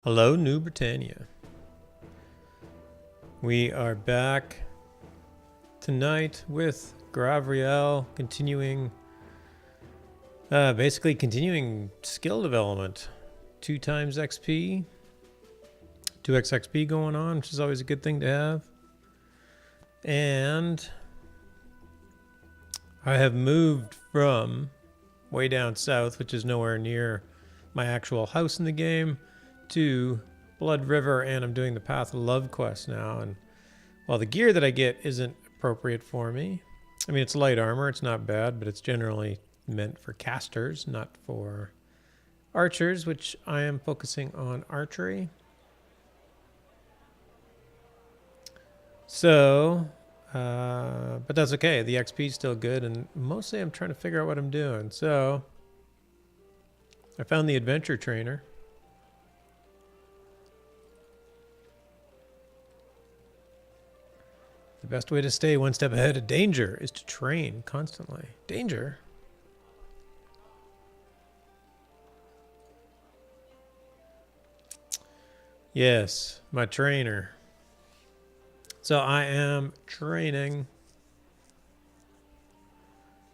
Hello, New Britannia. We are back tonight with Gravriel, basically continuing skill development. 2 times XP, 2x XP going on, which is always a good thing to have. And I have moved from way down south, which is nowhere near my actual house in the game, to Blood River, and I'm doing the Path of Love quest now. And while the gear that I get isn't appropriate for me, I mean, it's light armor, it's not bad, but it's generally meant for casters, not for archers, which I am focusing on archery. So, but that's okay. The XP is still good, and mostly I'm trying to figure out what I'm doing. So, I found the adventure trainer. The best way to stay one step ahead of danger is to train constantly. Danger? Yes, my trainer. So I am training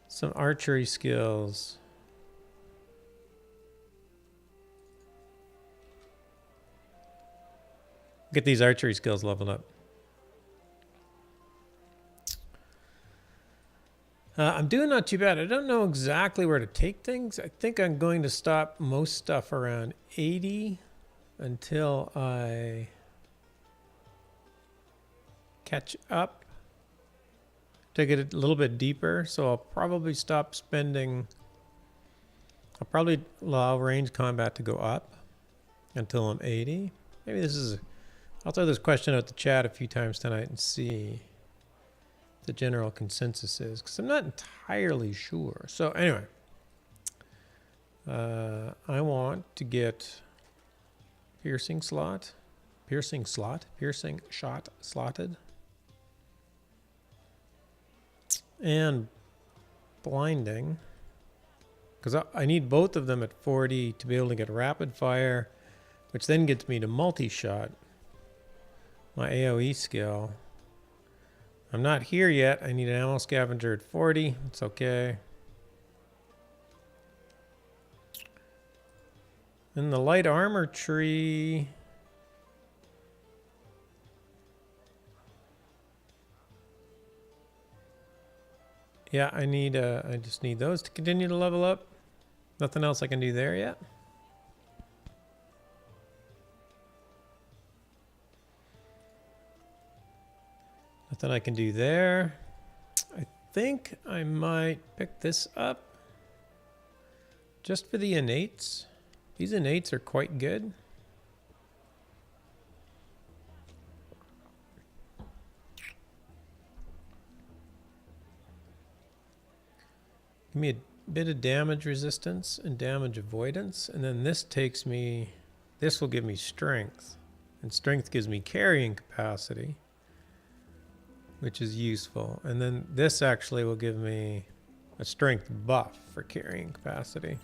some archery skills. Get these archery skills leveled up. I'm doing not too bad. I don't know exactly where to take things. I think I'm going to stop most stuff around 80 until I catch up. Take it a little bit deeper. So I'll probably stop spending. I'll probably allow range combat to go up until I'm 80. Maybe this is. I'll throw this question out the chat a few times tonight and see the general consensus is, because I'm not entirely sure. So anyway, I want to get piercing shot slotted, and blinding, because I need both of them at 40 to be able to get rapid fire, which then gets me to multi-shot, my AoE skill. I'm not here yet. I need an ammo scavenger at 40. It's okay. And the light armor tree. Yeah, I just need those to continue to level up. Nothing else I can do there yet. Nothing I can do there. I think I might pick this up just for the innates. These innates are quite good. Give me a bit of damage resistance and damage avoidance, and then this will give me strength, and strength gives me carrying capacity, which is useful. And then this actually will give me a strength buff for carrying capacity.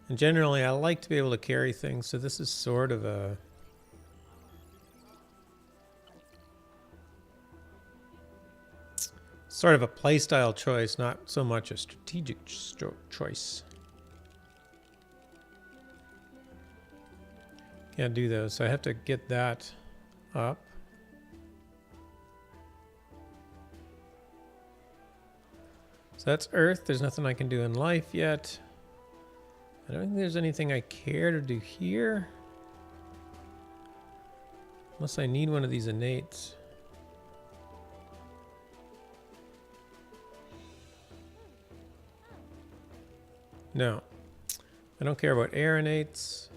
And generally, I like to be able to carry things, so this is sort of a playstyle choice, not so much a strategic choice. Can't do those, so I have to get that up. So that's Earth. There's nothing I can do in life yet. I don't think there's anything I care to do here. Unless I need one of these innates. No. I don't care about air innates.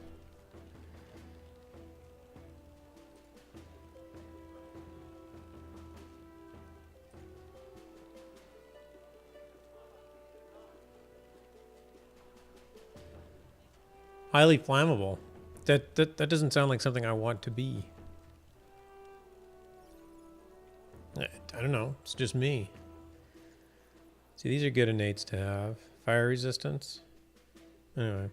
Highly flammable. That doesn't sound like something I want to be. I don't know. It's just me. See, these are good innates to have. Fire resistance. Anyway.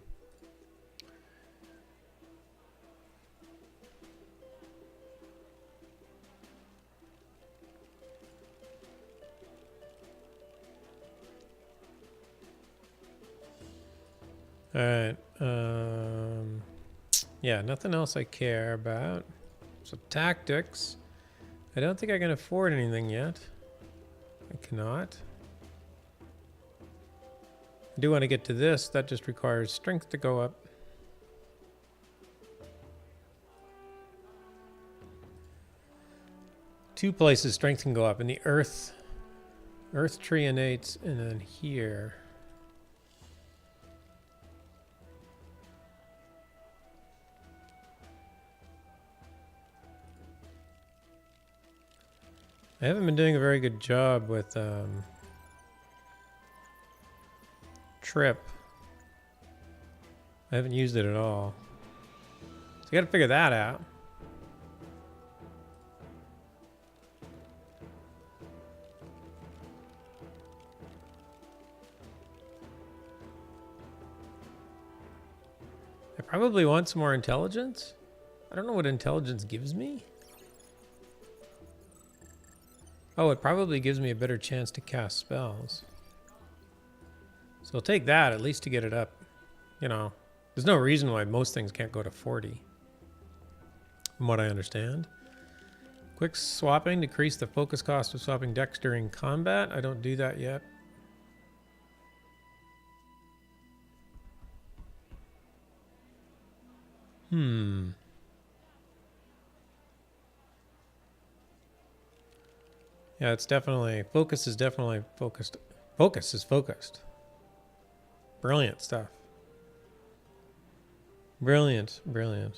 All right. Yeah, nothing else I care about. So tactics. I don't think I can afford anything yet. I cannot. I do want to get to this. That just requires strength to go up. Two places strength can go up. In the earth tree innates, and then here. I haven't been doing a very good job with trip. I haven't used it at all. So you got to figure that out. I probably want some more intelligence. I don't know what intelligence gives me. Oh, it probably gives me a better chance to cast spells. So I'll take that at least to get it up. You know, there's no reason why most things can't go to 40. From what I understand. Quick swapping, decrease the focus cost of swapping decks during combat. I don't do that yet. Yeah, it's definitely, focus is definitely focused. Focus is focused. Brilliant stuff. Brilliant, brilliant.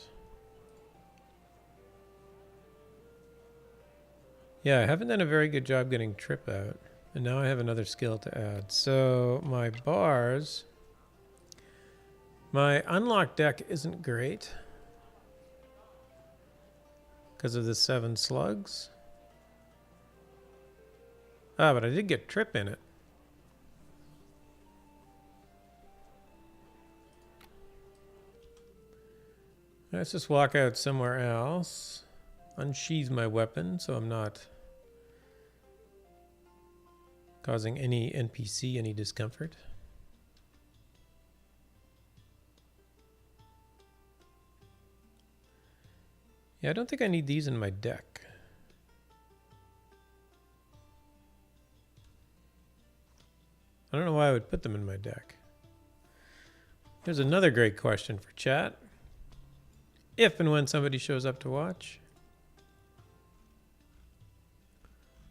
Yeah, I haven't done a very good job getting trip out. And now I have another skill to add. So my bars, my unlocked deck isn't great because of the 7 slugs. Ah, but I did get trip in it. Let's just walk out somewhere else. Unsheath my weapon so I'm not causing any NPC any discomfort. Yeah, I don't think I need these in my deck. I don't know why I would put them in my deck. Here's another great question for chat. If and when somebody shows up to watch.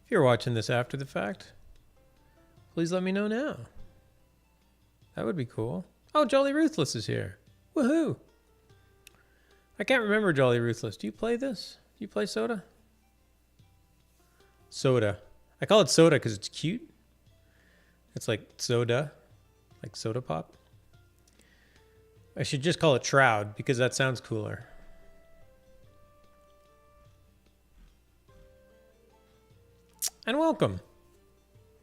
If you're watching this after the fact, please let me know now. That would be cool. Oh, Jolly Ruthless is here. Woohoo! I can't remember Jolly Ruthless. Do you play this? Do you play Soda? Soda. I call it Soda because it's cute. It's like soda, like soda pop. I should just call it Shroud because that sounds cooler. And welcome.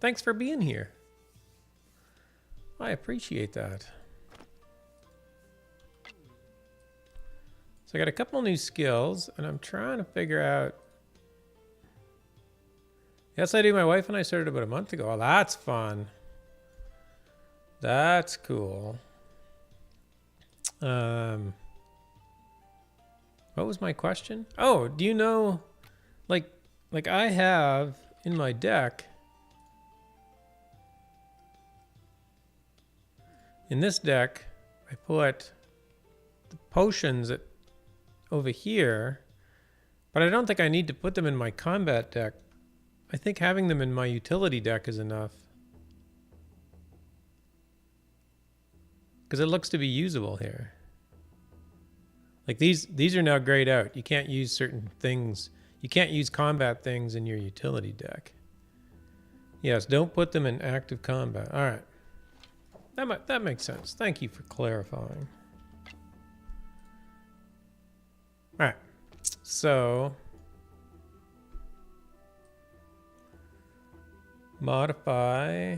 Thanks for being here. I appreciate that. So I got a couple new skills and I'm trying to figure out. Yes, I do. My wife and I started about a month ago. Oh, that's fun. That's cool. What was my question? Oh, do you know, like I have in my deck, in this deck, I put the potions over here, but I don't think I need to put them in my combat deck. I think having them in my utility deck is enough. Because it looks to be usable here. Like these are now grayed out. You can't use certain things. You can't use combat things in your utility deck. Yes, don't put them in active combat. All right. That makes sense. Thank you for clarifying. All right. So modify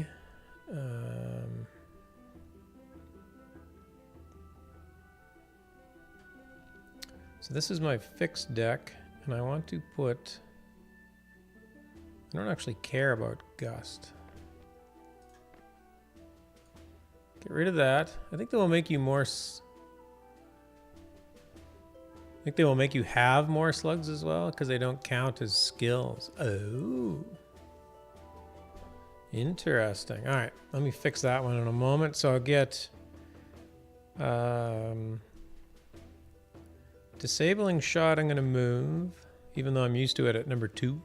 so this is my fixed deck, and I want to put, I don't actually care about Gust. Get rid of that. I think they will make you more... I think they will make you have more slugs as well because they don't count as skills. Oh. Interesting. All right. Let me fix that one in a moment. So I'll get... disabling shot I'm going to move, even though I'm used to it at number 2.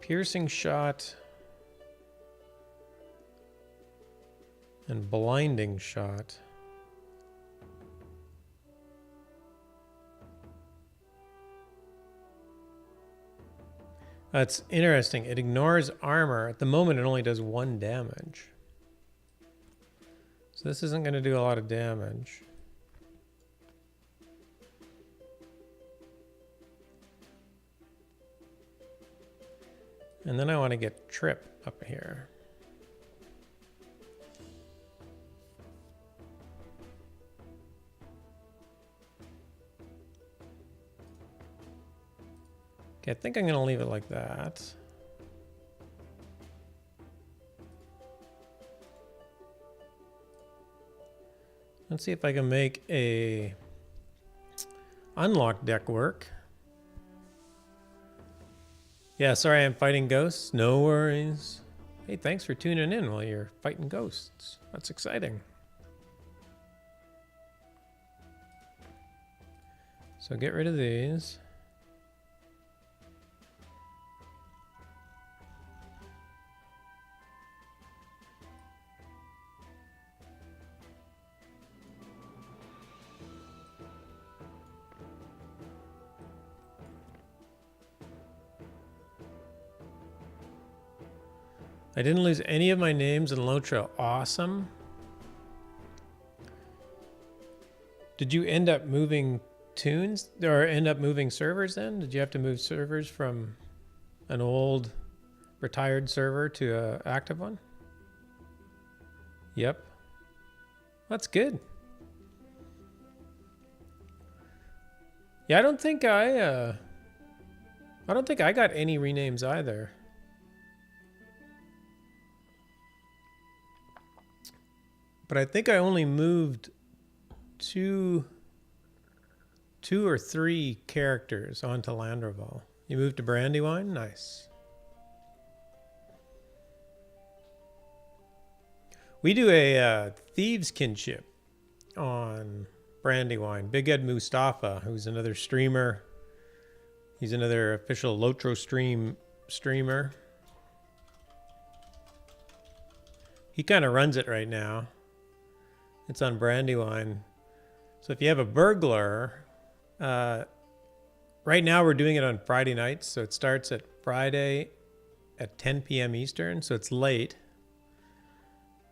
Piercing shot and blinding shot. That's interesting. It ignores armor. At the moment, it only does 1 damage. So this isn't going to do a lot of damage. And then I want to get Trip up here. Okay, I think I'm going to leave it like that. Let's see if I can make a unlock deck work. Yeah, sorry I'm fighting ghosts. No worries. Hey, thanks for tuning in while you're fighting ghosts. That's exciting. So get rid of these. I didn't lose any of my names in Lotra. Awesome. Did you end up moving tunes or end up moving servers then? Did you have to move servers from an old retired server to an active one? Yep. That's good. Yeah, I don't think I got any renames either. But I think I only moved two or three characters onto Landroval. You moved to Brandywine? Nice. We do a Thieves Kinship on Brandywine. Big Ed Mustafa, who's another streamer. He's another official Lotro streamer. He kind of runs it right now. It's on Brandywine. So if you have a burglar, right now we're doing it on Friday nights. So it starts at Friday at 10 p.m. Eastern. So it's late.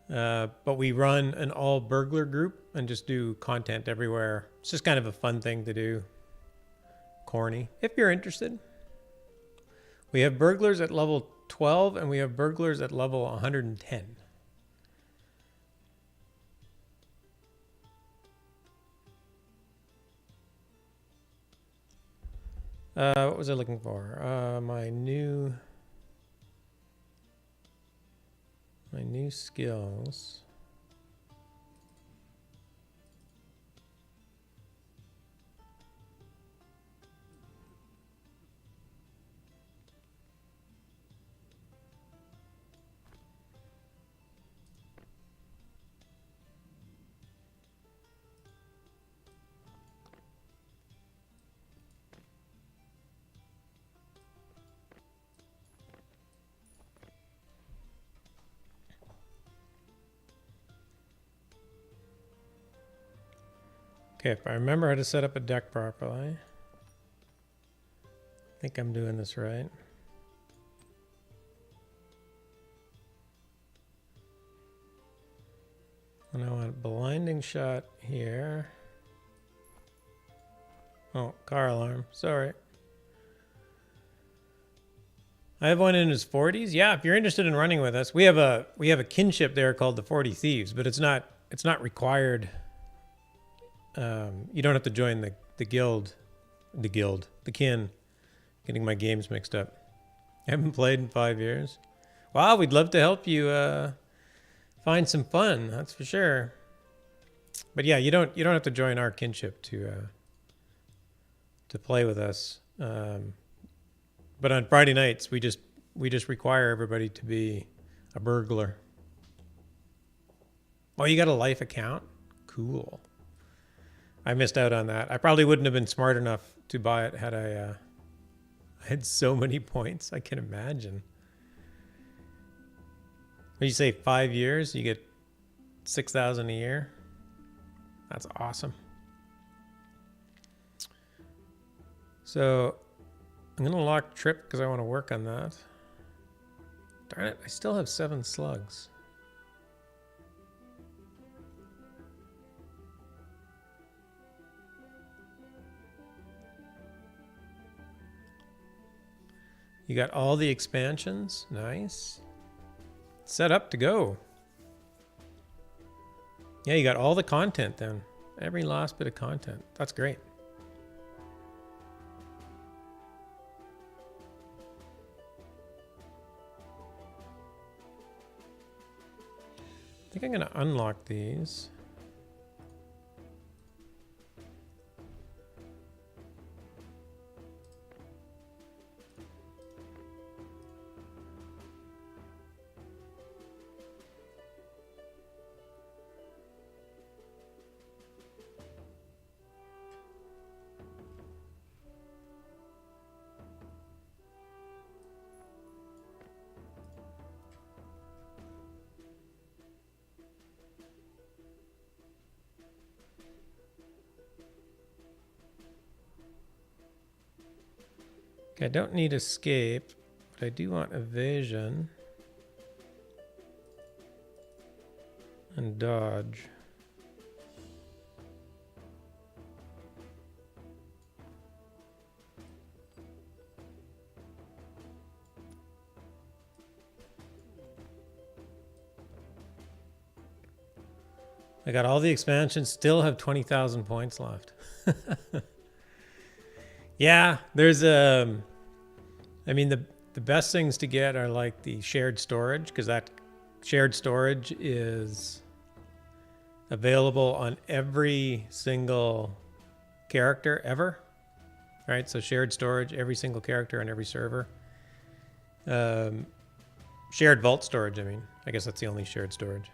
But we run an all burglar group and just do content everywhere. It's just kind of a fun thing to do. Corny. If you're interested. We have burglars at level 12 and we have burglars at level 110. What was I looking for? My new skills. Okay, if I remember how to set up a deck properly. I think I'm doing this right. And I want blinding shot here. Oh, car alarm. Sorry. I have one in his 40s. Yeah, if you're interested in running with us, we have a kinship there called the 40 Thieves, but it's not required. You don't have to join the kin. Getting my games mixed up. I haven't played in 5 years. Well, we'd love to help you find some fun. That's for sure. But yeah, you don't have to join our kinship to play with us. But on Friday nights, we just require everybody to be a burglar. Oh, you got a life account? Cool. I missed out on that. I probably wouldn't have been smart enough to buy it had I had so many points. I can imagine. When you say 5 years, you get 6,000 a year. That's awesome. So I'm going to lock trip because I want to work on that. Darn it, I still have 7 slugs. You got all the expansions. Nice. Set up to go. Yeah, you got all the content then. Every last bit of content. That's great. I think I'm going to unlock these. Okay, I don't need escape, but I do want evasion and dodge. I got all the expansions, still have 20,000 points left. Yeah, there's I mean, the best things to get are like the shared storage, because that shared storage is available on every single character ever, right? So shared storage, every single character on every server. Shared vault storage, I mean. I guess that's the only shared storage.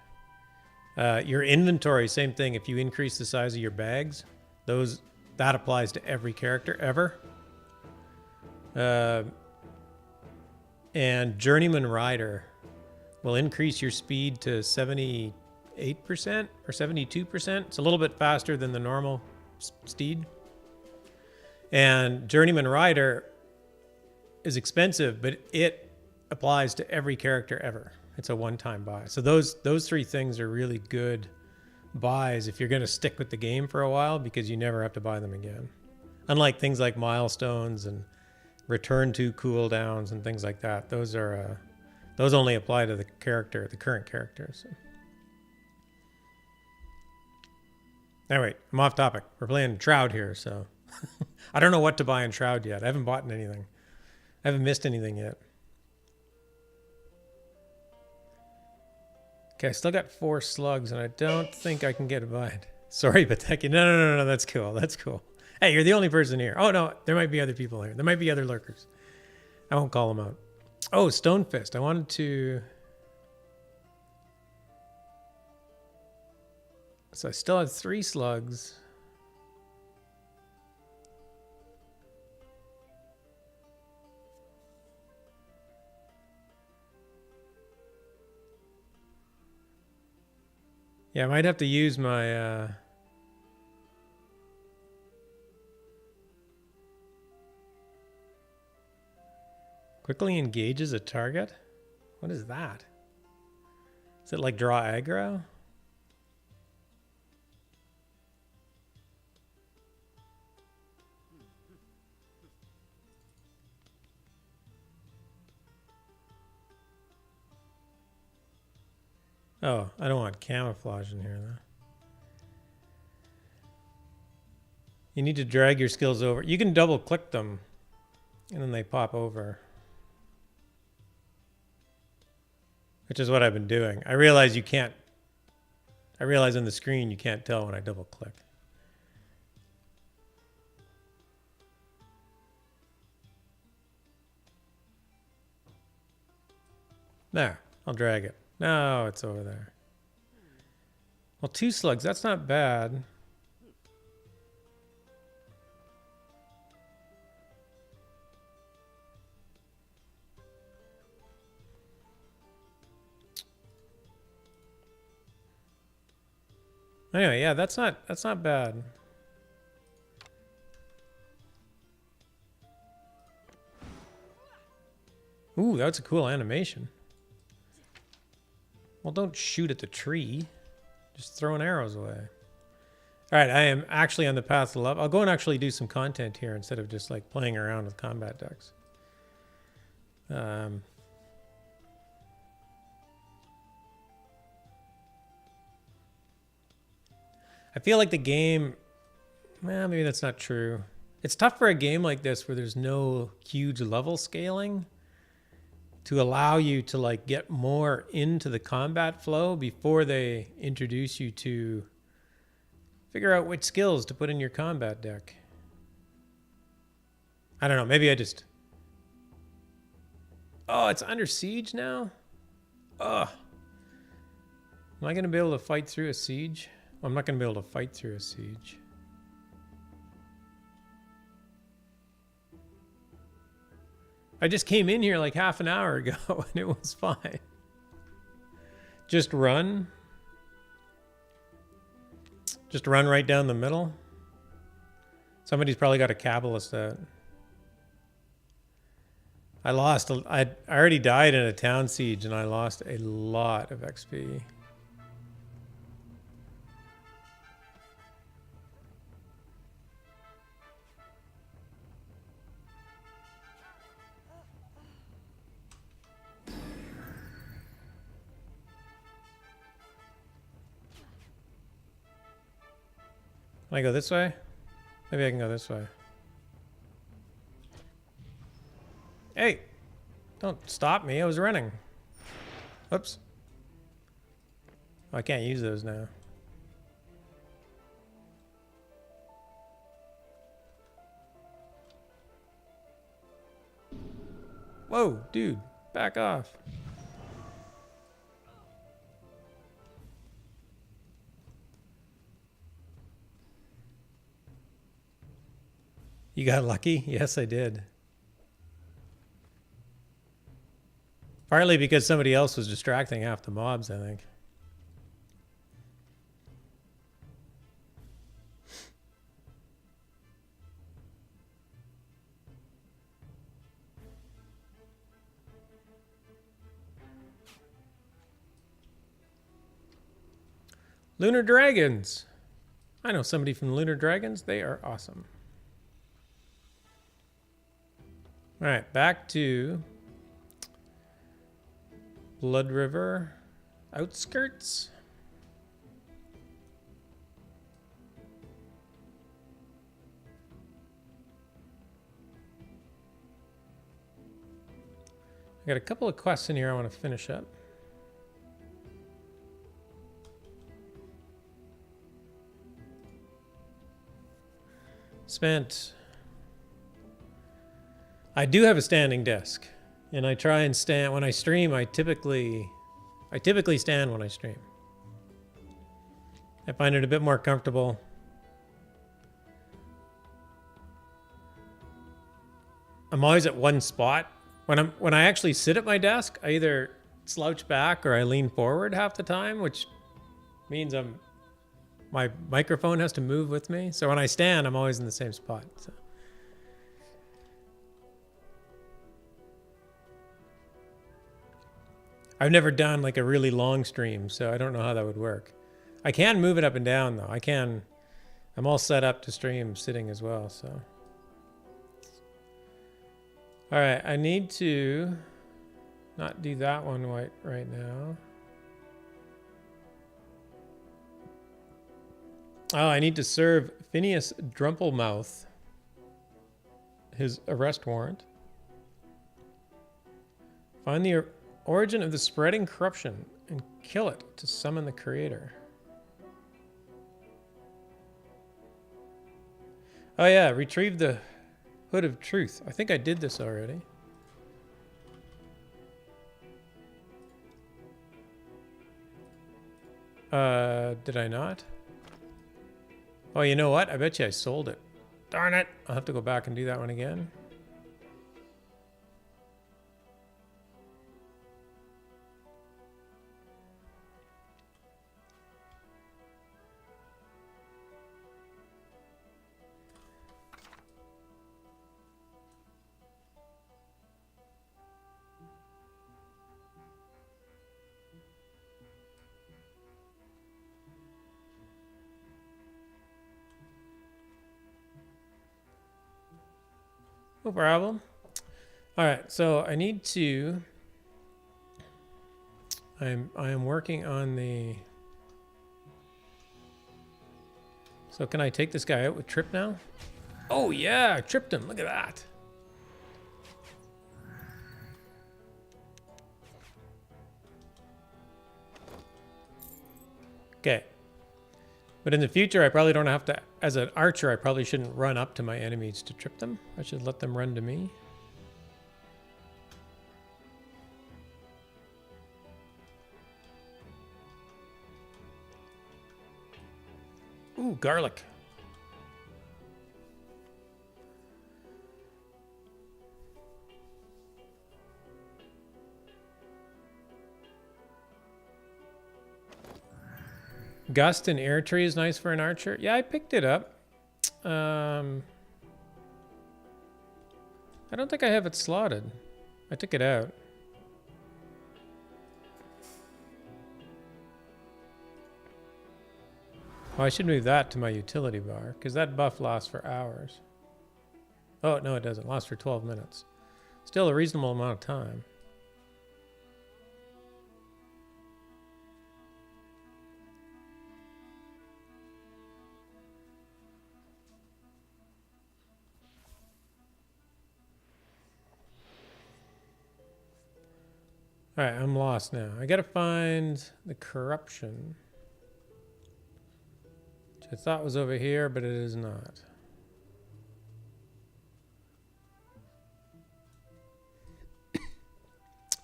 Your inventory, same thing. If you increase the size of your bags, that applies to every character ever. And Journeyman Rider will increase your speed to 78% or 72%. It's a little bit faster than the normal steed. And Journeyman Rider is expensive, but it applies to every character ever. It's a one-time buy. So those 3 things are really good buys if you're going to stick with the game for a while, because you never have to buy them again. Unlike things like milestones and return to cooldowns and things like that. Those only apply to the current character. So. Anyway, I'm off topic. We're playing Shroud here, so I don't know what to buy in Shroud yet. I haven't bought anything. I haven't missed anything yet. Okay, I still got 4 slugs, and I don't think I can get a bite. Sorry, Bateki. No, that's cool. That's cool. Hey, you're the only person here. Oh, no, there might be other people here. There might be other lurkers. I won't call them out. Oh, Stonefist. I wanted to... So I still have 3 slugs. Yeah, I might have to use my... Quickly engages a target? What is that? Is it like draw aggro? Oh, I don't want camouflage in here though. You need to drag your skills over. You can double click them and then they pop over. which is what I've been doing. I realize you can't, I realize on the screen you can't tell when I double click. There, I'll drag it. No, it's over there. Well, 2 slugs, that's not bad. Anyway, yeah, that's not bad. Ooh, that's a cool animation. Well, don't shoot at the tree. Just throwing arrows away. All right, I am actually on the path to love. I'll go and actually do some content here instead of just like playing around with combat decks. I feel like the game, well, maybe that's not true. It's tough for a game like this where there's no huge level scaling to allow you to like get more into the combat flow before they introduce you to figure out which skills to put in your combat deck. I don't know, maybe I just... Oh, it's under siege now? Ugh. Am I going to be able to fight through a siege? I'm not going to be able to fight through a siege. I just came in here like half an hour ago and it was fine. Just run. Just run right down the middle. Somebody's probably got a Kabbalist out. I already died in a town siege and I lost a lot of XP. Can I go this way? Maybe I can go this way. Hey! Don't stop me, I was running. Oops. Oh, I can't use those now. Whoa, dude, back off. You got lucky? Yes, I did. Partly because somebody else was distracting half the mobs, I think. Lunar Dragons. I know somebody from Lunar Dragons. They are awesome. All right, back to Blood River outskirts. I got a couple of quests in here I want to finish up. I do have a standing desk, and I try and stand when I stream. I typically stand when I stream. I find it a bit more comfortable. I'm always at one spot. When I actually sit at my desk, I either slouch back or I lean forward half the time, which means my microphone has to move with me. So when I stand, I'm always in the same spot. So. I've never done like a really long stream, so I don't know how that would work. I can move it up and down though. I'm all set up to stream sitting as well, so. All right, I need to not do that one right now. Oh, I need to serve Phineas Drumplemouth his arrest warrant. Find the Origin of the spreading corruption and kill it to summon the creator. Oh yeah, retrieve the Hood of Truth. I think I did this already. Did I not? Oh, you know what? I bet you I sold it. Darn it. I'll have to go back and do that one again. No problem. All right, so I need to. I am working on the. So can I take this guy out with Trip now? Oh yeah, I tripped him. Look at that. Okay. But in the future, I probably don't have to, as an archer, I probably shouldn't run up to my enemies to trip them. I should let them run to me. Ooh, garlic. Gust and air tree is nice for an archer. Yeah, I picked it up. I don't think I have it slotted. I took it out. Oh, I should move that to my utility bar, because that buff lasts for hours. Oh, no, it doesn't. It lasts for 12 minutes. Still a reasonable amount of time. All right, I'm lost now. I gotta find the corruption, which I thought was over here, but it is not.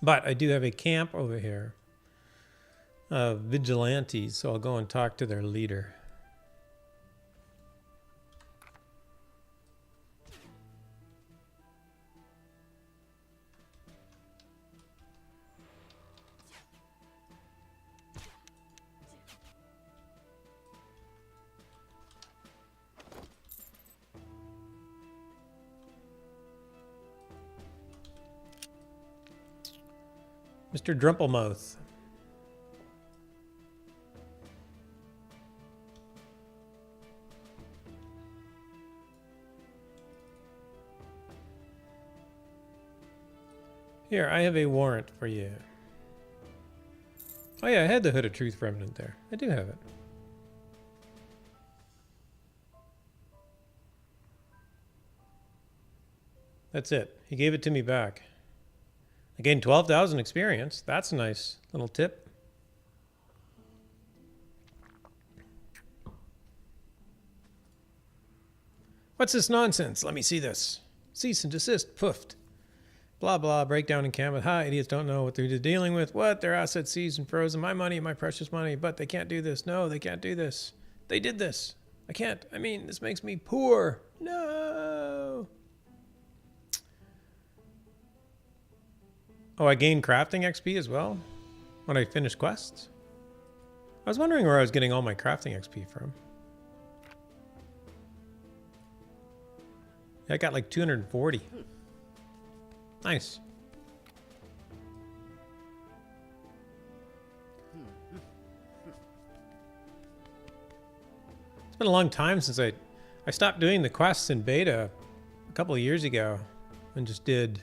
But I do have a camp over here of vigilantes, so I'll go and talk to their leader. Mr. Drumplemouth. Here, I have a warrant for you. Oh yeah, I had the Hood of Truth remnant there. I do have it. That's it. He gave it to me back. I gained 12,000 experience. That's a nice little tip. What's this nonsense? Let me see this. Cease and desist. Poofed. Blah, blah. Breakdown encampment. Ha, idiots don't know what they're dealing with. What? Their assets seized and frozen. My money, my precious money. But they can't do this. No, they can't do this. They did this. I can't. I mean, this makes me poor. No. Oh, I gained crafting XP as well when I finished quests? I was wondering where I was getting all my crafting XP from. Yeah, I got like 240. Nice. It's been a long time since I stopped doing the quests in beta a couple of years ago and just did...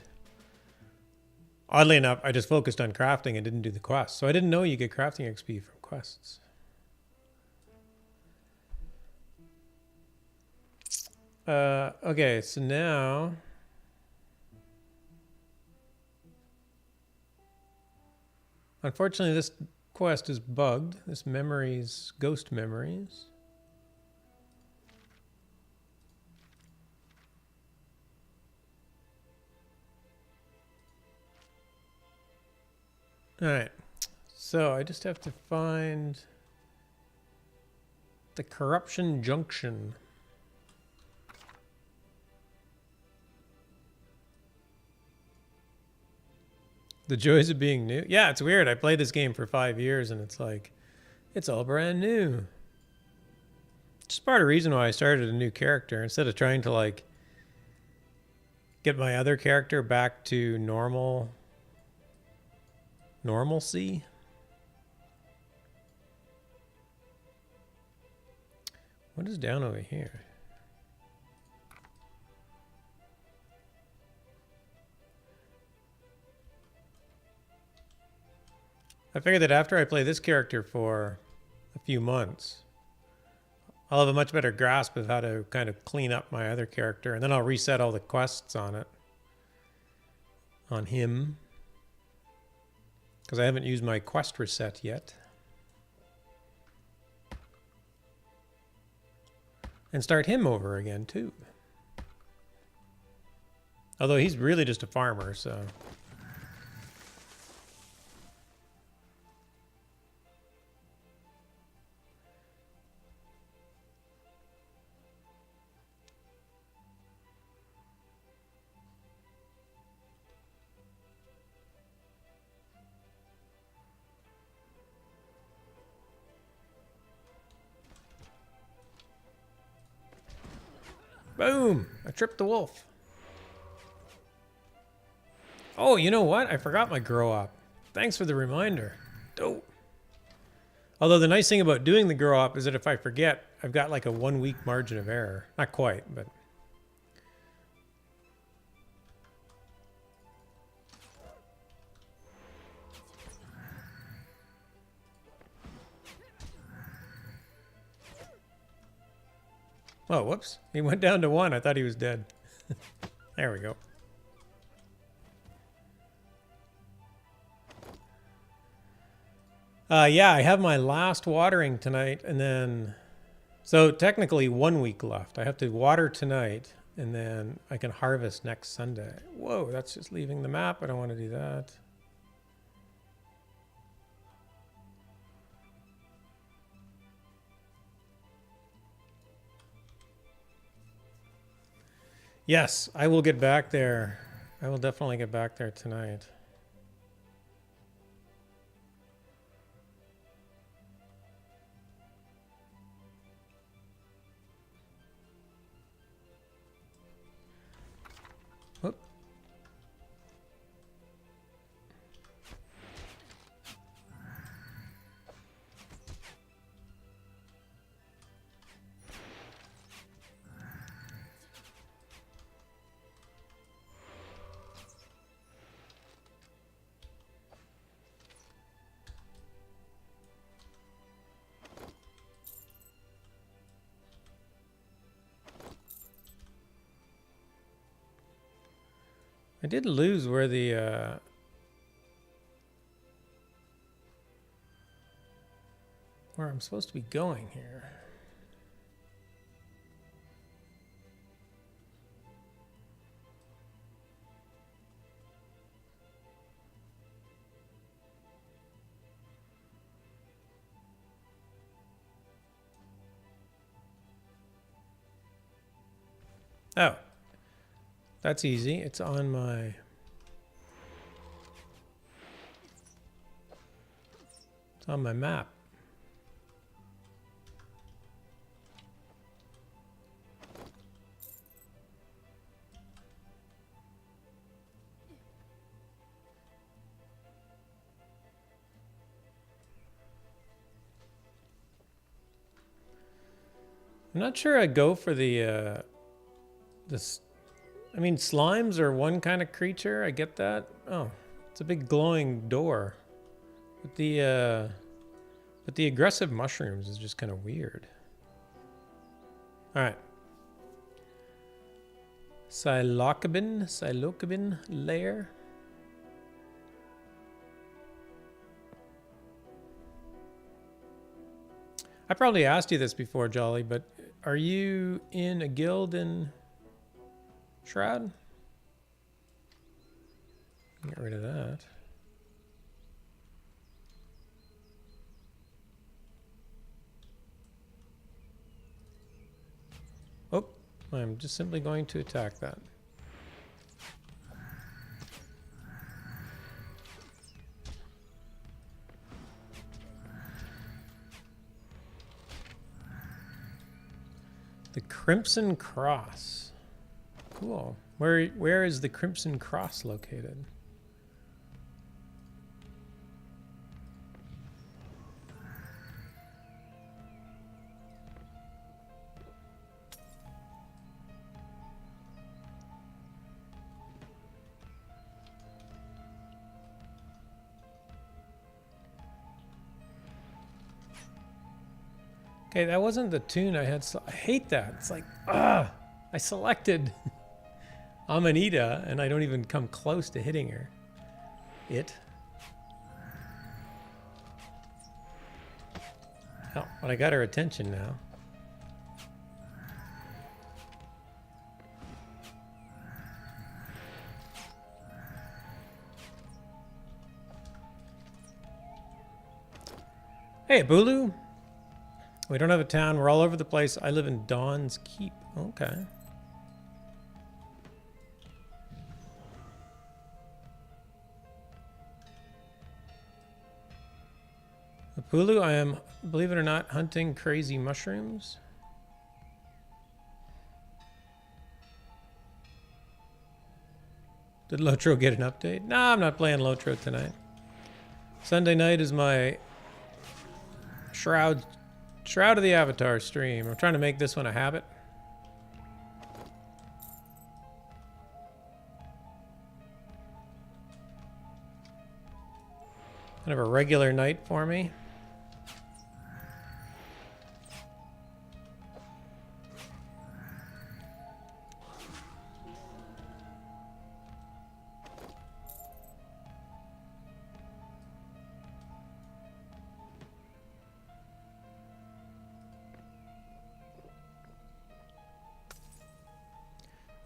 Oddly enough, I just focused on crafting and didn't do the quests. So I didn't know you get crafting XP from quests. Okay, so now... Unfortunately, this quest is bugged. This memories, ghost memories. All right. So I just have to find the corruption junction. The joys of being new. Yeah, it's weird. I played this game for 5 years and it's like, it's all brand new. It's part of the reason why I started a new character instead of trying to like get my other character back to normalcy. What is down over here? I figured that after I play this character for a few months, I'll have a much better grasp of how to kind of clean up my other character, and then I'll reset all the quests on it. On him. Because I haven't used my quest reset yet. And start him over again, too. Although he's really just a farmer, so... Boom! I tripped the wolf. Oh, you know what? I forgot my grow up. Thanks for the reminder. Dope. Although the nice thing about doing the grow up is that if I forget, I've got like a 1 week margin of error. Not quite, but... Oh, whoops. He went down to 1. I thought he was dead. There we go. Yeah, I have my last watering tonight, and then... So technically 1 week left. I have to water tonight, and then I can harvest next Sunday. Whoa, that's just leaving the map. I don't want to do that. Yes, I will get back there. I will definitely get back there tonight. Whoop. I did lose where the where I'm supposed to be going here. Oh. That's easy. It's on my... It's on my map. I'm not sure I'd go for the this. I mean, slimes are one kind of creature. I get that. Oh, it's a big glowing door. But the aggressive mushrooms is just kind of weird. All right. Psilocybin lair. I probably asked you this before, Jolly, but are you in a guild in Shroud? Get rid of that. Oh, I'm just simply going to attack that. The Crimson Cross. Cool. Where is the Crimson Cross located? Okay, that wasn't the tune I had. I hate that. It's like, I selected Amanita and I don't even come close to hitting her. Oh, but I got her attention now. Hey, Bulu. We don't have a town. We're all over the place. I live in Dawn's Keep. Okay. Pulu, I am, believe it or not, hunting crazy mushrooms. Did Lotro get an update? No, I'm not playing Lotro tonight. Sunday night is my Shroud of the Avatar stream. I'm trying to make this one a habit. Kind of a regular night for me.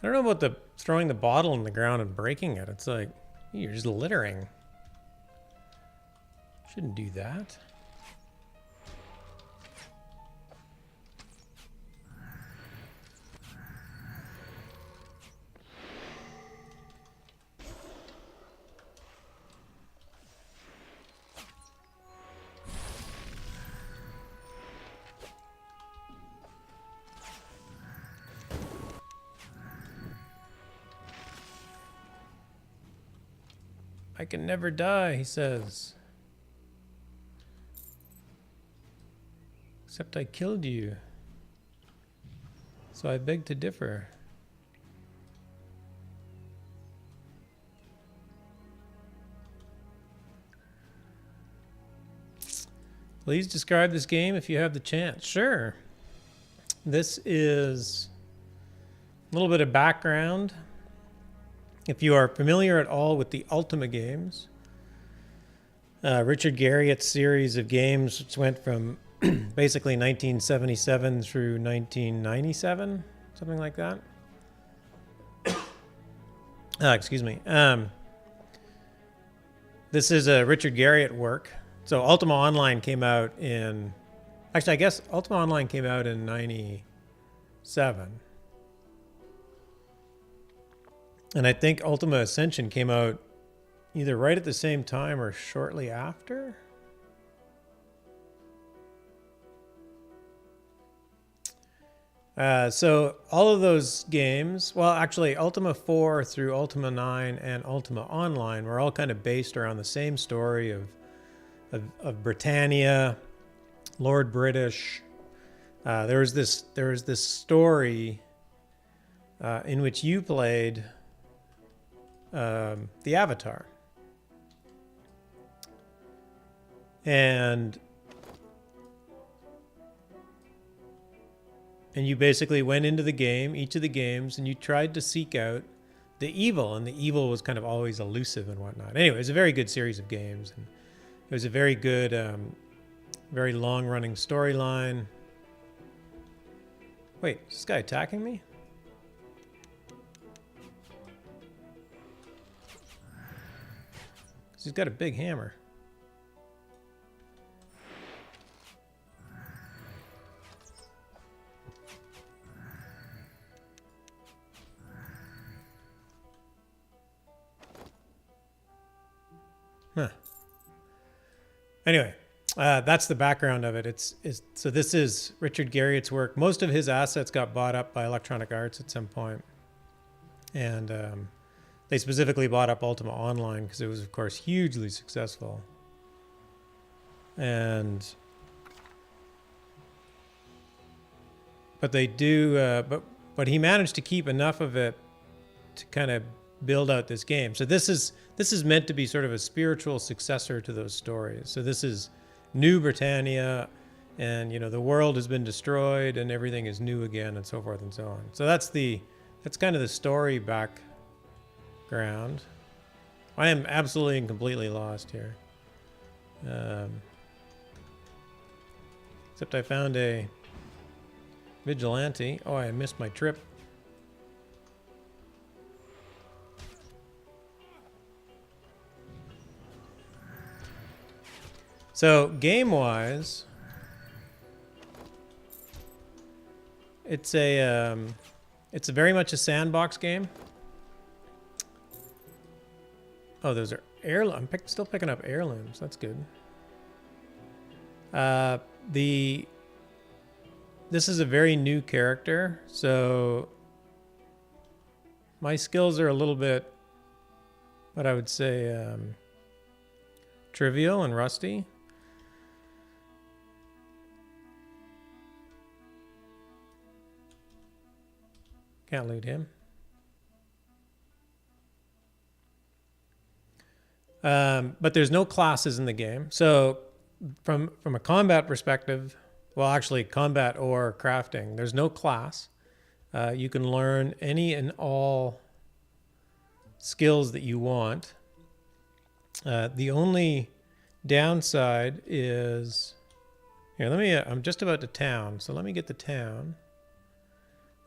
I don't know about the throwing the bottle in the ground and breaking it. It's like, you're just littering. Shouldn't do that. I can never die, he says. Except I killed you. So I beg to differ. Please describe this game if you have the chance. Sure. This is a little bit of background. If you are familiar at all with the Ultima games, Richard Garriott's series of games, which went from basically 1977 through 1997, something like that. Excuse me. This is a Richard Garriott work. So Ultima Online came out in... Actually, I guess Ultima Online came out in 97. And I think Ultima Ascension came out either right at the same time or shortly after. So all of those games, well, actually Ultima 4 through Ultima 9 and Ultima Online were all kind of based around the same story of Britannia, Lord British. There was this story in which you played the Avatar. And you basically went into the game, each of the games, and you tried to seek out the evil, and the evil was kind of always elusive and whatnot. Anyway, it was a very good series of games, and it was a very good Very long-running storyline. Wait, is this guy attacking me? He's got a big hammer. Huh. Anyway, that's the background of it. So this is Richard Garriott's work. Most of his assets got bought up by Electronic Arts at some point. And they specifically bought up Ultima Online because it was, of course, hugely successful. But they do, but he managed to keep enough of it to kind of build out this game. So this is meant to be sort of a spiritual successor to those stories. So this is New Britannia, and the world has been destroyed and everything is new again, and so forth and so on. So that's kind of the story background. I am absolutely and completely lost here. Except I found a vigilante. Oh, I missed my trip. So game-wise, it's very much a sandbox game. Oh, those are heirlooms. I'm still picking up heirlooms. That's good. This is a very new character, so my skills are a little bit, what I would say, trivial and rusty. Can't loot him. But there's no classes in the game. So from a combat perspective, well, actually combat or crafting, there's no class. You can learn any and all skills that you want. The only downside is, here, I'm just about to town. So let me get the town.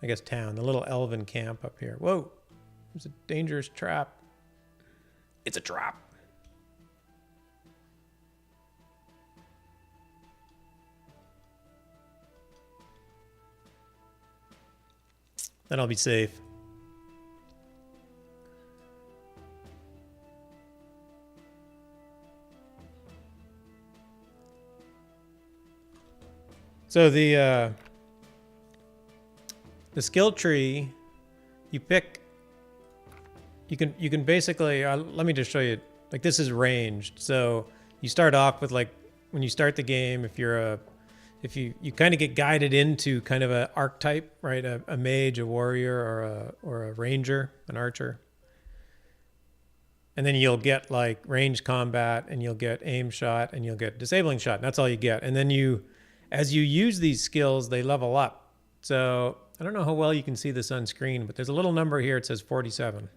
I guess town, the little elven camp up here. Whoa, there's a dangerous trap. It's a trap. Then I'll be safe. So the skill tree, you can basically, let me just show you, like this is ranged. So you start off with, like, when you start the game, if you kind of get guided into kind of a archetype, right? A mage, a warrior, or a ranger, an archer. And then you'll get like range combat, and you'll get aim shot, and you'll get disabling shot. And that's all you get. And then as you use these skills, they level up. So I don't know how well you can see this on screen, but there's a little number here. It says 47.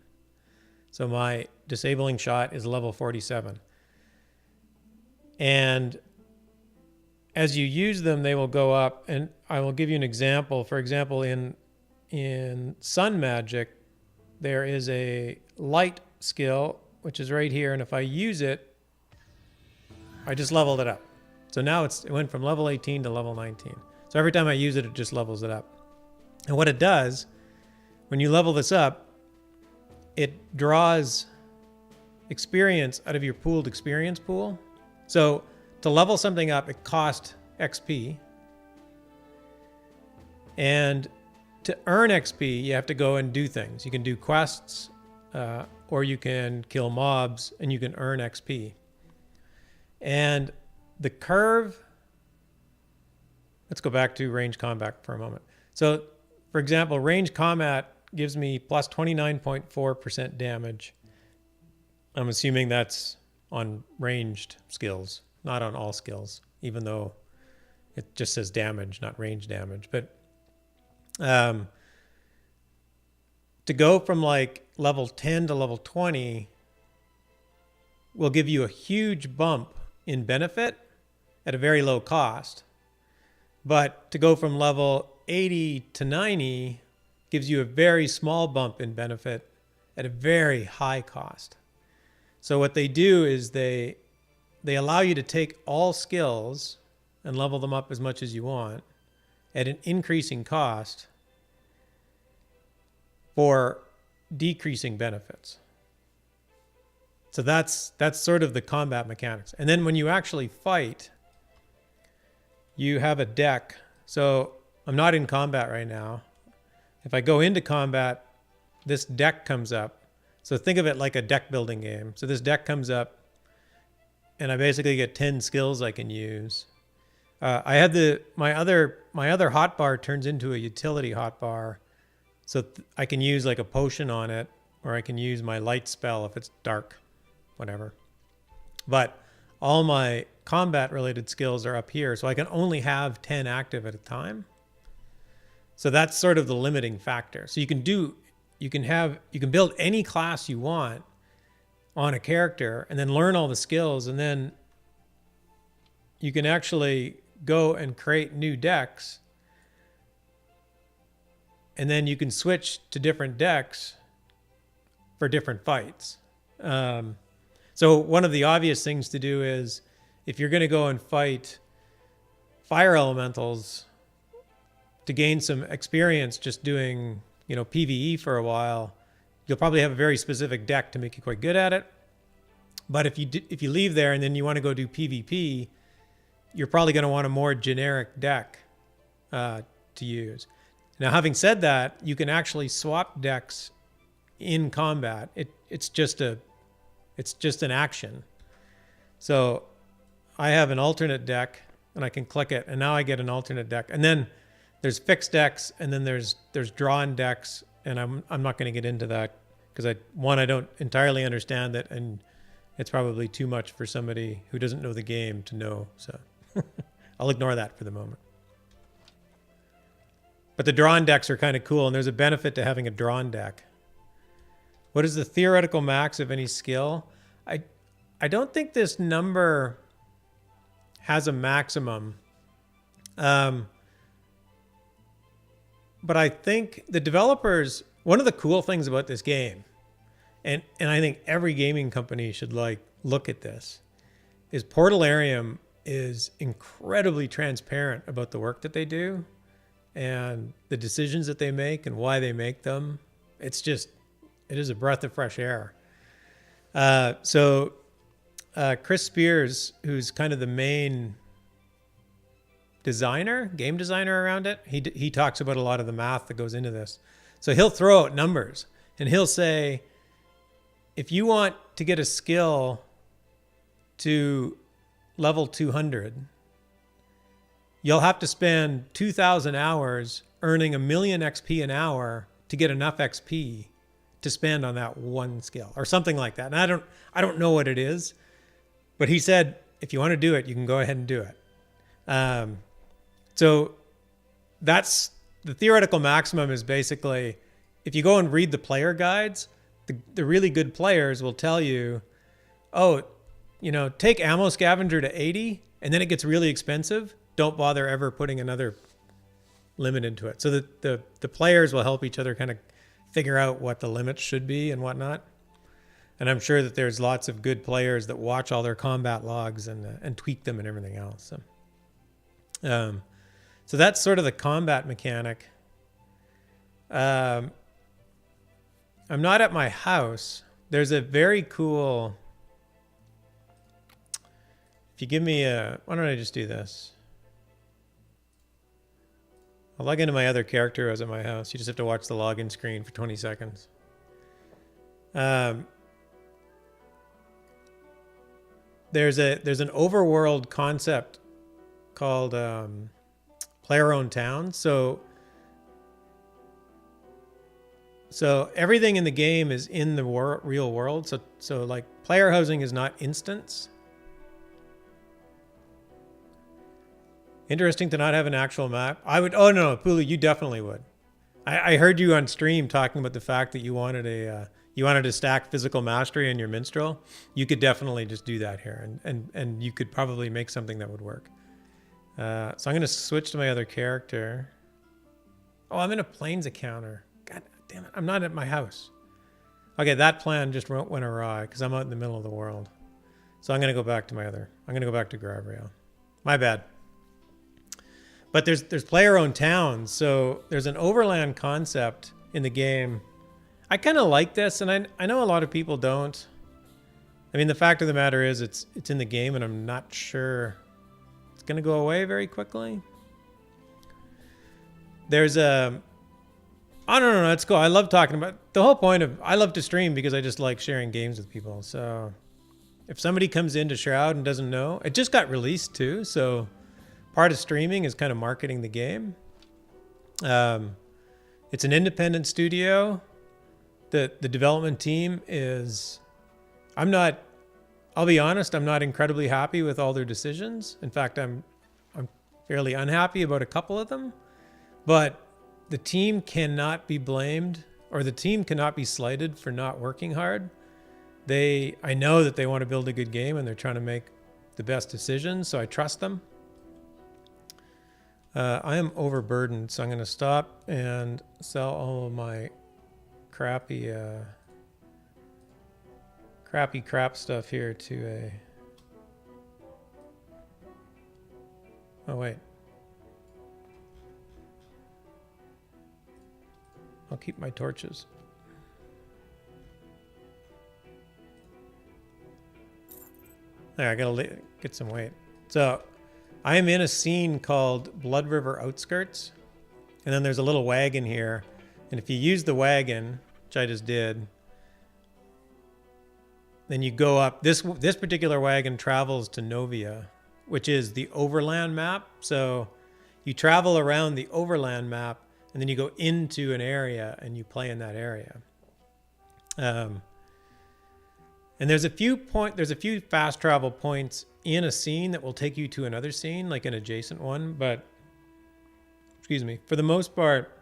So my disabling shot is level 47. And as you use them, they will go up. And I will give you an example. For example, in sun magic, there is a light skill, which is right here. And if I use it, I just leveled it up. So now it went from level 18 to level 19. So every time I use it, it just levels it up. And what it does, when you level this up, it draws experience out of your pooled experience pool. So to level something up, it costs XP. And to earn XP, you have to go and do things. You can do quests, or you can kill mobs, and you can earn XP. And the curve, let's go back to range combat for a moment. So, for example, range combat gives me plus 29.4% damage. I'm assuming that's on ranged skills, not on all skills, even though it just says damage, not range damage. But to go from like level 10 to level 20 will give you a huge bump in benefit, at a very low cost. But to go from level 80 to 90 gives you a very small bump in benefit at a very high cost. So what they do is they allow you to take all skills and level them up as much as you want at an increasing cost for decreasing benefits. So that's sort of the combat mechanics. And then when you actually fight, you have a deck. So I'm not in combat right now. If I go into combat, this deck comes up. So think of it like a deck building game. So this deck comes up and I basically get 10 skills I can use. I had my other hotbar turns into a utility hotbar. So I can use like a potion on it, or I can use my light spell if it's dark, whatever. But all my combat related skills are up here. So I can only have 10 active at a time. So that's sort of the limiting factor. So you can build any class you want on a character and then learn all the skills, and then you can actually go and create new decks, and then you can switch to different decks for different fights. So one of the obvious things to do is, if you're going to go and fight fire elementals to gain some experience just doing, PvE for a while, you'll probably have a very specific deck to make you quite good at it. But if you leave there and then you want to go do PvP, you're probably going to want a more generic deck to use. Now, having said that, you can actually swap decks in combat. It's just an action. So I have an alternate deck, and I can click it, and now I get an alternate deck. And then there's fixed decks, and then there's drawn decks, and I'm not going to get into that because I don't entirely understand it, and it's probably too much for somebody who doesn't know the game to know. So I'll ignore that for the moment. But the drawn decks are kind of cool, and there's a benefit to having a drawn deck. What is the theoretical max of any skill? I don't think this number has a maximum. But I think the developers, one of the cool things about this game, and I think every gaming company should look at this, is Portalarium is incredibly transparent about the work that they do and the decisions that they make and why they make them. It is a breath of fresh air. So Chris Spears, who's kind of the main game designer around it, he talks about a lot of the math that goes into this. So he'll throw out numbers and he'll say, if you want to get a skill to level 200, you'll have to spend 2,000 hours earning 1,000,000 XP an hour to get enough XP to spend on that one skill or something like that. And I don't know what it is, but he said, if you want to do it, you can go ahead and do it. So that's the theoretical maximum. Is basically, if you go and read the player guides, the really good players will tell you, take ammo scavenger to 80, and then it gets really expensive. Don't bother ever putting another limit into it. So that the players will help each other kind of figure out what the limits should be and whatnot. And I'm sure that there's lots of good players that watch all their combat logs and tweak them and everything else. So that's sort of the combat mechanic. I'm not at my house. There's a very cool... If you give me why don't I just do this? I'll log into my other character who was at my house. You just have to watch the login screen for 20 seconds. There's an overworld concept called player-owned town. So everything in the game is in the real world. So like player housing is not instance. Interesting to not have an actual map. I would. Oh no, Pulu, you definitely would. I heard you on stream talking about the fact that you wanted to stack physical mastery in your minstrel. You could definitely just do that here, and you could probably make something that would work. So I'm going to switch to my other character. Oh, I'm in a plains encounter. God damn it. I'm not at my house. Okay, that plan just went awry because I'm out in the middle of the world. So I'm going to go back to I'm going to go back to Gabriel. My bad. But there's player-owned towns, so there's an overland concept in the game. I kind of like this, and I know a lot of people don't. I mean, the fact of the matter is it's in the game, and I'm not sure it's going to go away very quickly. There's a... I don't know, it's cool. I love talking about... The whole point of... I love to stream because I just like sharing games with people, so... If somebody comes into Shroud and doesn't know... It just got released, too, so... Part of streaming is kind of marketing the game. It's an independent studio. The development team is... I'll be honest, I'm not incredibly happy with all their decisions. In fact, I'm fairly unhappy about a couple of them. But the team cannot be blamed, or the team cannot be slighted for not working hard. I know that they want to build a good game and they're trying to make the best decisions, so I trust them. I am overburdened, so I'm going to stop and sell all of my crappy crap stuff here to a... Oh, wait. I'll keep my torches. There, I gotta get some weight. So... I am in a scene called Blood River Outskirts, and then there's a little wagon here, and if you use the wagon, which I just did, then you go up. This particular wagon travels to Novia, which is the overland map. So you travel around the overland map, and then you go into an area and you play in that area. And there's a few fast travel points in a scene that will take you to another scene, like an adjacent one, but excuse me, for the most part,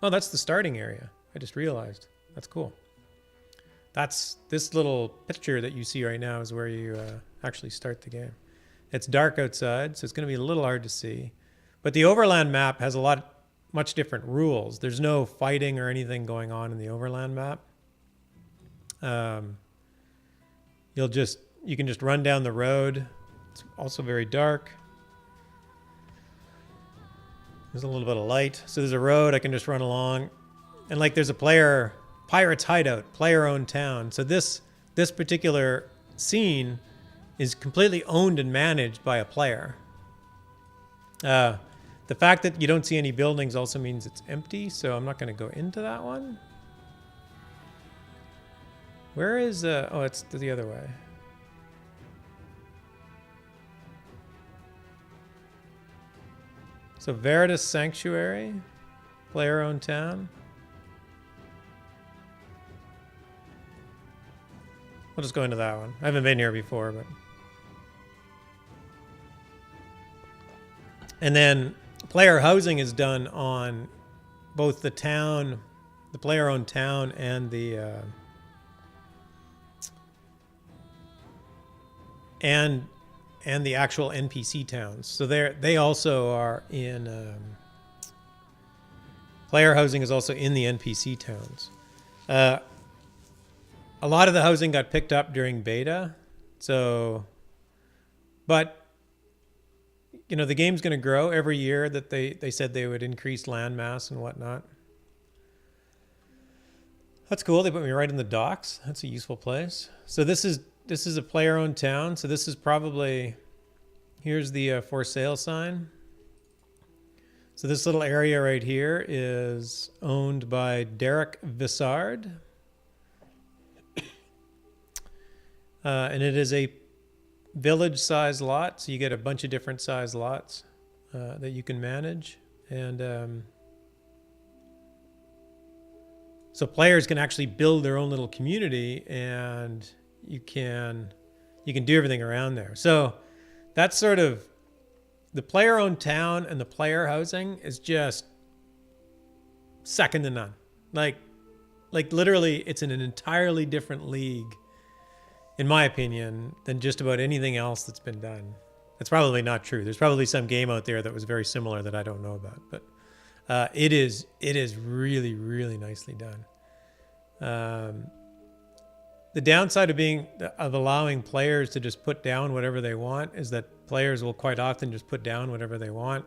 oh, that's the starting area. I just realized. That's cool. That's this little picture that you see right now is where you actually start the game. It's dark outside, so it's going to be a little hard to see. But the overland map has much different rules. There's no fighting or anything going on in the overland map. You can just run down the road. It's also very dark. There's a little bit of light. So there's a road I can just run along. And like there's a pirate's hideout, player-owned town. So this particular scene is completely owned and managed by a player. The fact that you don't see any buildings also means it's empty, so I'm not going to go into that one. Where is... oh, it's the other way. So Veritas Sanctuary, player-owned town. We'll just go into that one. I haven't been here before, but... And then player housing is done on both the town, the player-owned town, and the and the actual NPC towns. So they also are in player housing is also in the NPC towns. A lot of the housing got picked up during beta, so but you know the game's going to grow every year. That they said they would increase land mass and whatnot. That's cool. They put me right in the docks. That's a useful place. So this is a player-owned town. So this is probably, here's the for sale sign. So this little area right here is owned by Derek Vissard. And it is a village-sized lot. So you get a bunch of different size lots that you can manage. And so players can actually build their own little community, and you can do everything around there. So that's sort of the player-owned town, and the player housing is just second to none. Like literally, it's in an entirely different league, in my opinion, than just about anything else that's been done. That's probably not true. There's probably some game out there that was very similar that I don't know about, but it is really, really nicely done. The downside of allowing players to just put down whatever they want is that players will quite often just put down whatever they want.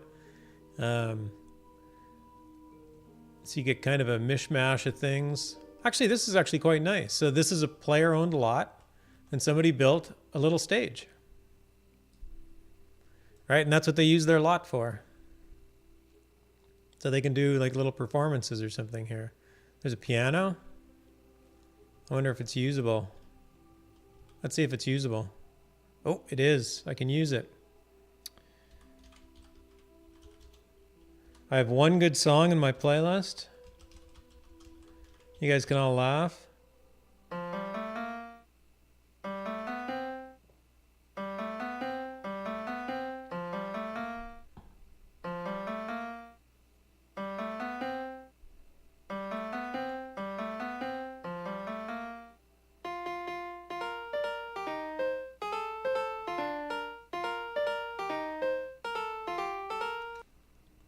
So you get kind of a mishmash of things. Actually, this is actually quite nice. So this is a player-owned lot, and somebody built a little stage. Right? And that's what they use their lot for. So they can do like little performances or something here. There's a piano. I wonder if it's usable. Let's see if it's usable. Oh, it is. I can use it. I have one good song in my playlist. You guys can all laugh.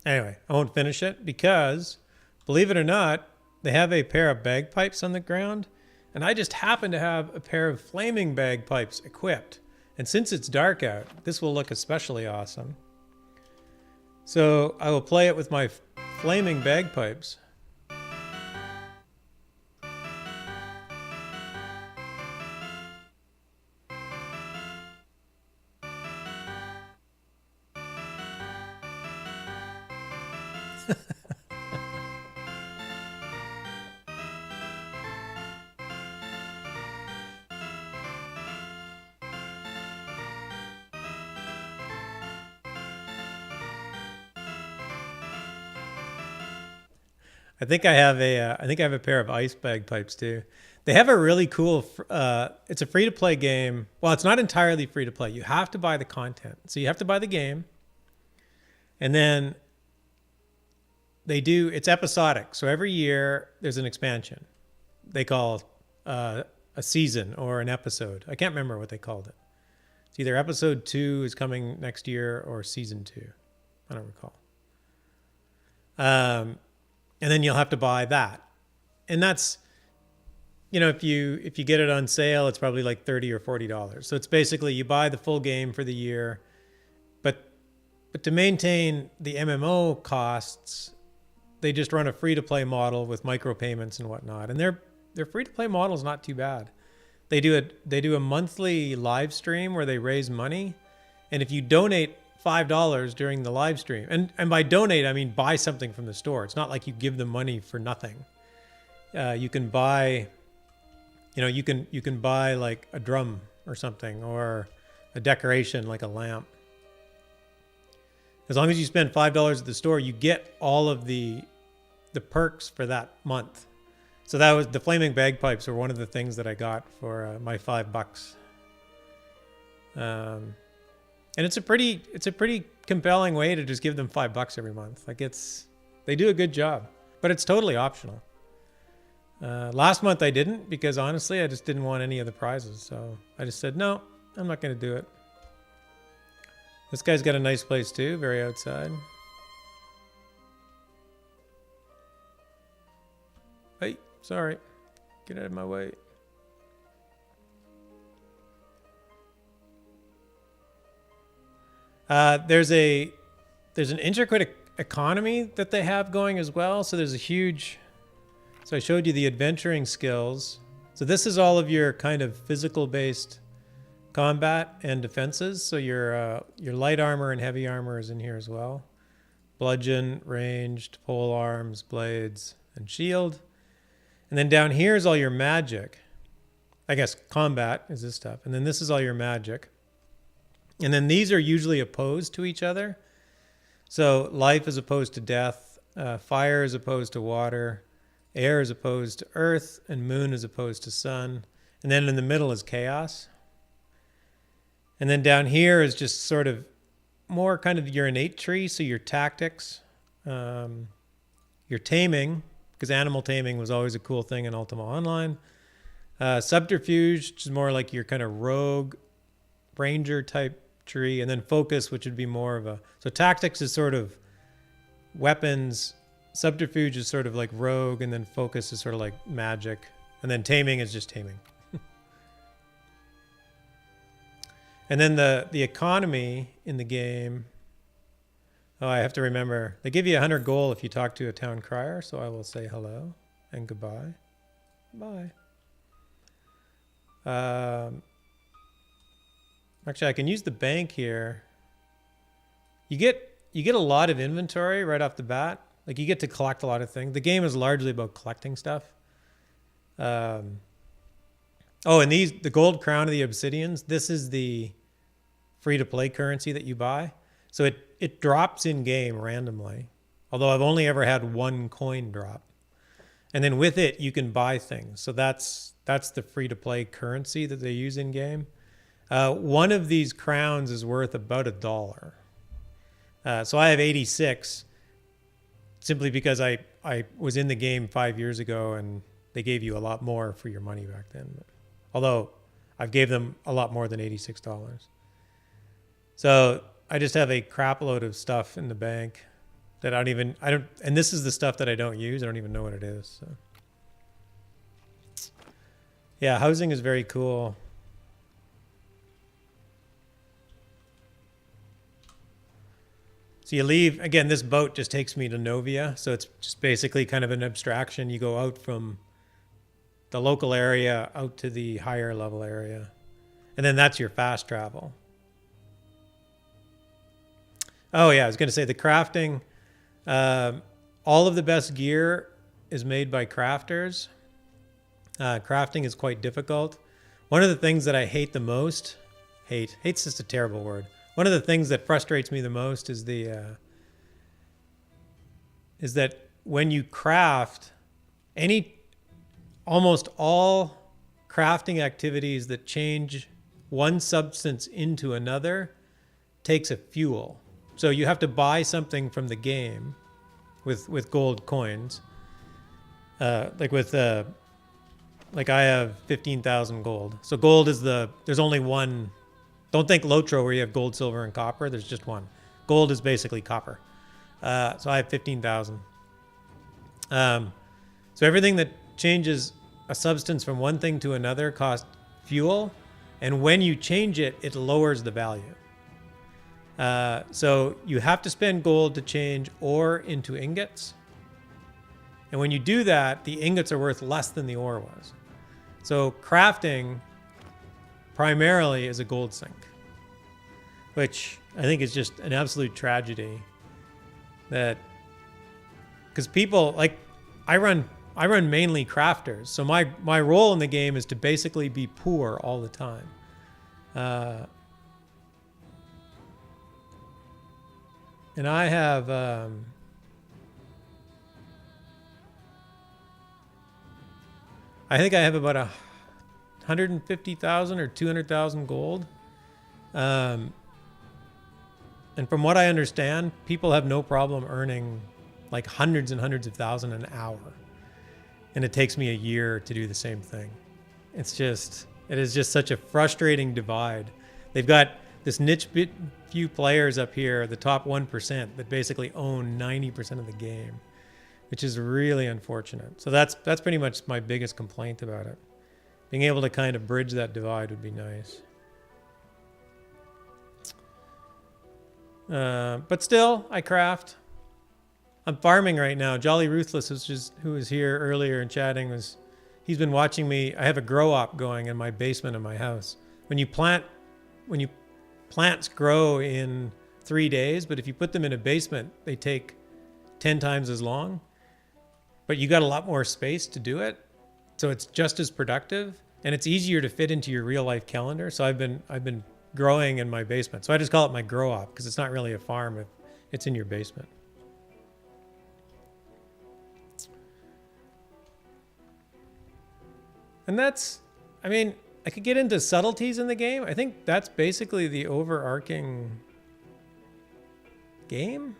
Anyway, I won't finish it because, believe it or not, they have a pair of bagpipes on the ground, and I just happen to have a pair of flaming bagpipes equipped. And since it's dark out, this will look especially awesome. So I will play it with my flaming bagpipes. I think I have a pair of ice bagpipes too. They have a really cool. It's a free to play game. Well, it's not entirely free to play. You have to buy the content. So you have to buy the game, and then it's episodic. So every year there's an expansion. They call a season or an episode. I can't remember what they called it. It's either episode 2 is coming next year or season 2. I don't recall. And then you'll have to buy that. And that's, if you get it on sale, it's probably like $30 or $40. So it's basically you buy the full game for the year, but to maintain the MMO costs, they just run a free-to-play model with micropayments and whatnot. And their free-to-play model is not too bad. They do a monthly live stream where they raise money, and if you donate $5 during the live stream, and by donate I mean buy something from the store. It's not like you give them money for nothing. You can buy, you can buy like a drum or something, or a decoration like a lamp. As long as you spend $5 at the store, you get all of the perks for that month. So that was the flaming bagpipes were one of the things that I got for my $5. And it's a pretty compelling way to just give them $5 every month. Like they do a good job, but it's totally optional. Last month I didn't, because honestly I just didn't want any of the prizes. So I just said, no, I'm not going to do it. This guy's got a nice place too, very outside. Hey, sorry. Get out of my way. There's an intricate economy that they have going as well. So there's so I showed you the adventuring skills. So this is all of your kind of physical based combat and defenses. So your light armor and heavy armor is in here as well. Bludgeon, ranged, pole arms, blades, and shield. And then down here is all your magic. I guess combat is this stuff. And then this is all your magic. And then these are usually opposed to each other. So life is opposed to death, fire is opposed to water, air is opposed to earth, and moon is opposed to sun. And then in the middle is chaos. And then down here is just sort of more kind of your innate tree. So your tactics, your taming, because animal taming was always a cool thing in Ultima Online. Subterfuge, which is more like your kind of rogue ranger type tree, and then focus, which would be more of a, so tactics is sort of weapons, subterfuge is sort of like rogue, and then focus is sort of like magic, and then taming is just taming. And then the economy in the game, oh, I have to remember, they give you 100 gold if you talk to a town crier, so I will say hello and goodbye. Bye. Actually, I can use the bank here. You get a lot of inventory right off the bat. Like, you get to collect a lot of things. The game is largely about collecting stuff. Oh, and the gold crown of the obsidians, this is the free-to-play currency that you buy. So it drops in-game randomly, although I've only ever had one coin drop. And then with it, you can buy things. So that's the free-to-play currency that they use in-game. One of these crowns is worth about $1. So I have 86 simply because I was in the game 5 years ago and they gave you a lot more for your money back then. Although I've gave them a lot more than $86. So I just have a crap load of stuff in the bank that and this is the stuff that I don't use. I don't even know what it is. So. Yeah, housing is very cool. So you leave, again, this boat just takes me to Novia. So it's just basically kind of an abstraction. You go out from the local area out to the higher level area. And then that's your fast travel. Oh yeah, I was going to say the crafting. All of the best gear is made by crafters. Crafting is quite difficult. One of the things that I hate the most, hate's just a terrible word. One of the things that frustrates me the most is is that when you craft, almost all crafting activities that change one substance into another takes a fuel. So you have to buy something from the game with gold coins. Like I have 15,000 gold. So gold is there's only one. Don't think Lotro where you have gold, silver, and copper. There's just one. Gold is basically copper. So I have 15,000. So everything that changes a substance from one thing to another costs fuel. And when you change it, it lowers the value. So you have to spend gold to change ore into ingots. And when you do that, the ingots are worth less than the ore was. So crafting primarily is a gold sink, which I think is just an absolute tragedy. That, because people, like, I run mainly crafters. So my role in the game is to basically be poor all the time. And I have, I think I have about 150,000 or 200,000 gold. And from what I understand, people have no problem earning like hundreds and hundreds of thousands an hour. And it takes me a year to do the same thing. It is just such a frustrating divide. They've got this niche few players up here, the top 1%, that basically own 90% of the game, which is really unfortunate. So that's pretty much my biggest complaint about it. Being able to kind of bridge that divide would be nice. But still, I craft. I'm farming right now. Jolly Ruthless, who was here earlier and chatting, he's been watching me. I have a grow op going in my basement of my house. When plants grow in 3 days, but if you put them in a basement, they take 10 times as long. But you got a lot more space to do it, so it's just as productive, and it's easier to fit into your real life calendar. So I've been growing in my basement. So I just call it my grow op because it's not really a farm if it's in your basement. And I could get into subtleties in the game. I think that's basically the overarching game.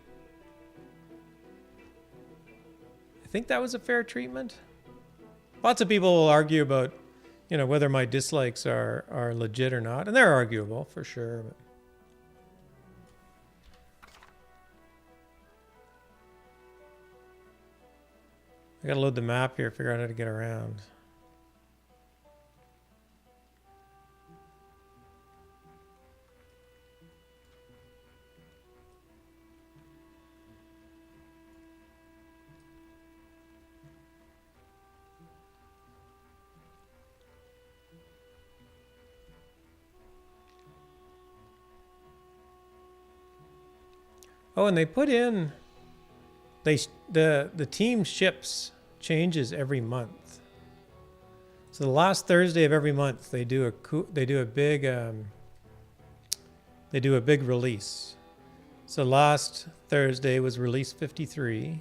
I think that was a fair treatment. Lots of people will argue about, you know, whether my dislikes are legit or not, and they're arguable for sure. But I gotta load the map here, figure out how to get around. Oh, and they put in the team ships changes every month. So the last Thursday of every month they do a big release. So last Thursday was release 53.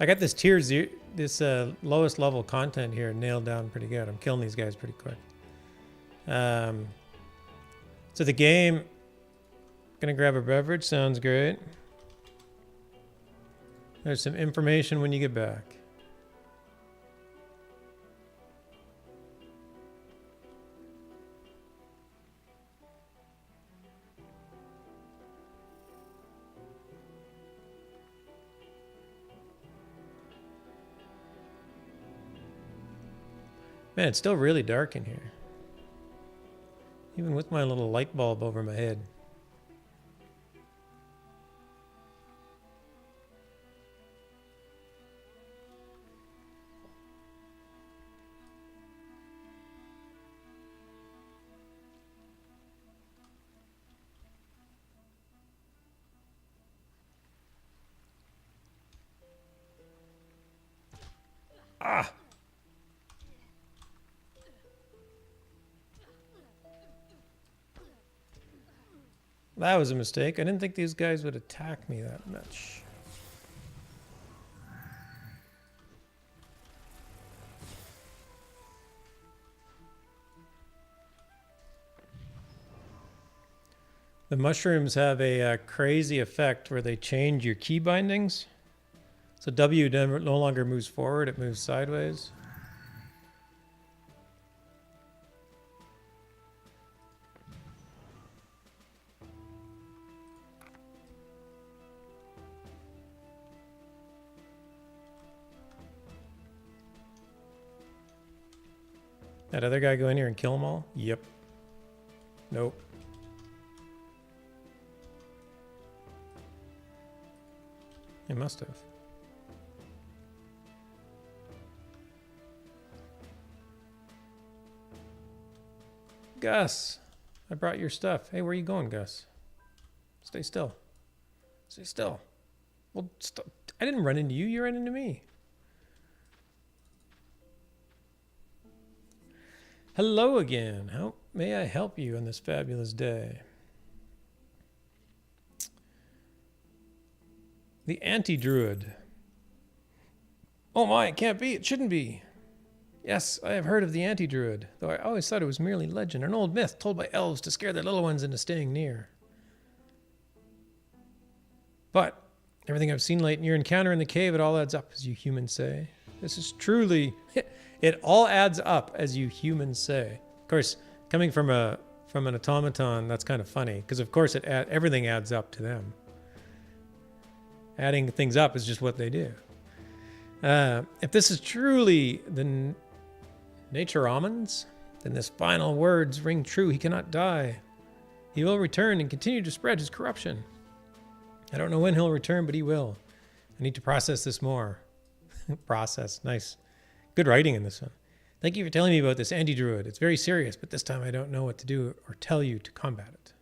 I got this tier zero, this lowest level content here nailed down pretty good. I'm killing these guys pretty quick. So the game, gonna grab a beverage, sounds great. There's some information when you get back. Man, it's still really dark in here. Even with my little light bulb over my head. Ah! That was a mistake. I didn't think these guys would attack me that much. The mushrooms have a crazy effect where they change your key bindings. So W no longer moves forward, it moves sideways. That other guy go in here and kill them all? Yep. Nope. He must have. Gus, I brought your stuff. Hey, where are you going, Gus? Stay still. Stay still. Well, I didn't run into you. You ran into me. Hello again. How may I help you on this fabulous day? The anti-druid. Oh my, it can't be. It shouldn't be. Yes, I have heard of the anti-druid, though I always thought it was merely legend, an old myth told by elves to scare their little ones into staying near. But everything I've seen lately in your encounter in the cave, it all adds up, as you humans say. This is truly... It all adds up, as you humans say. Of course, coming from an automaton, that's kind of funny, because of course everything adds up to them. Adding things up is just what they do. If this is truly the nature almonds, then this final words ring true. He cannot die. He will return and continue to spread his corruption. I don't know when he'll return, but he will. I need to process this more. Process, nice. Good writing in this one. Thank you for telling me about this anti-druid. It's very serious, but this time I don't know what to do or tell you to combat it.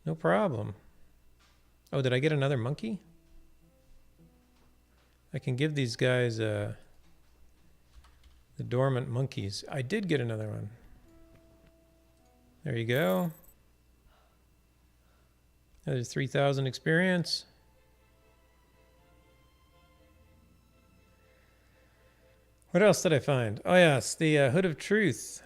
No problem. Oh, did I get another monkey? I can give these guys the dormant monkeys. I did get another one. There you go. Another 3,000 experience. What else did I find? Oh yes, the Hood of Truth.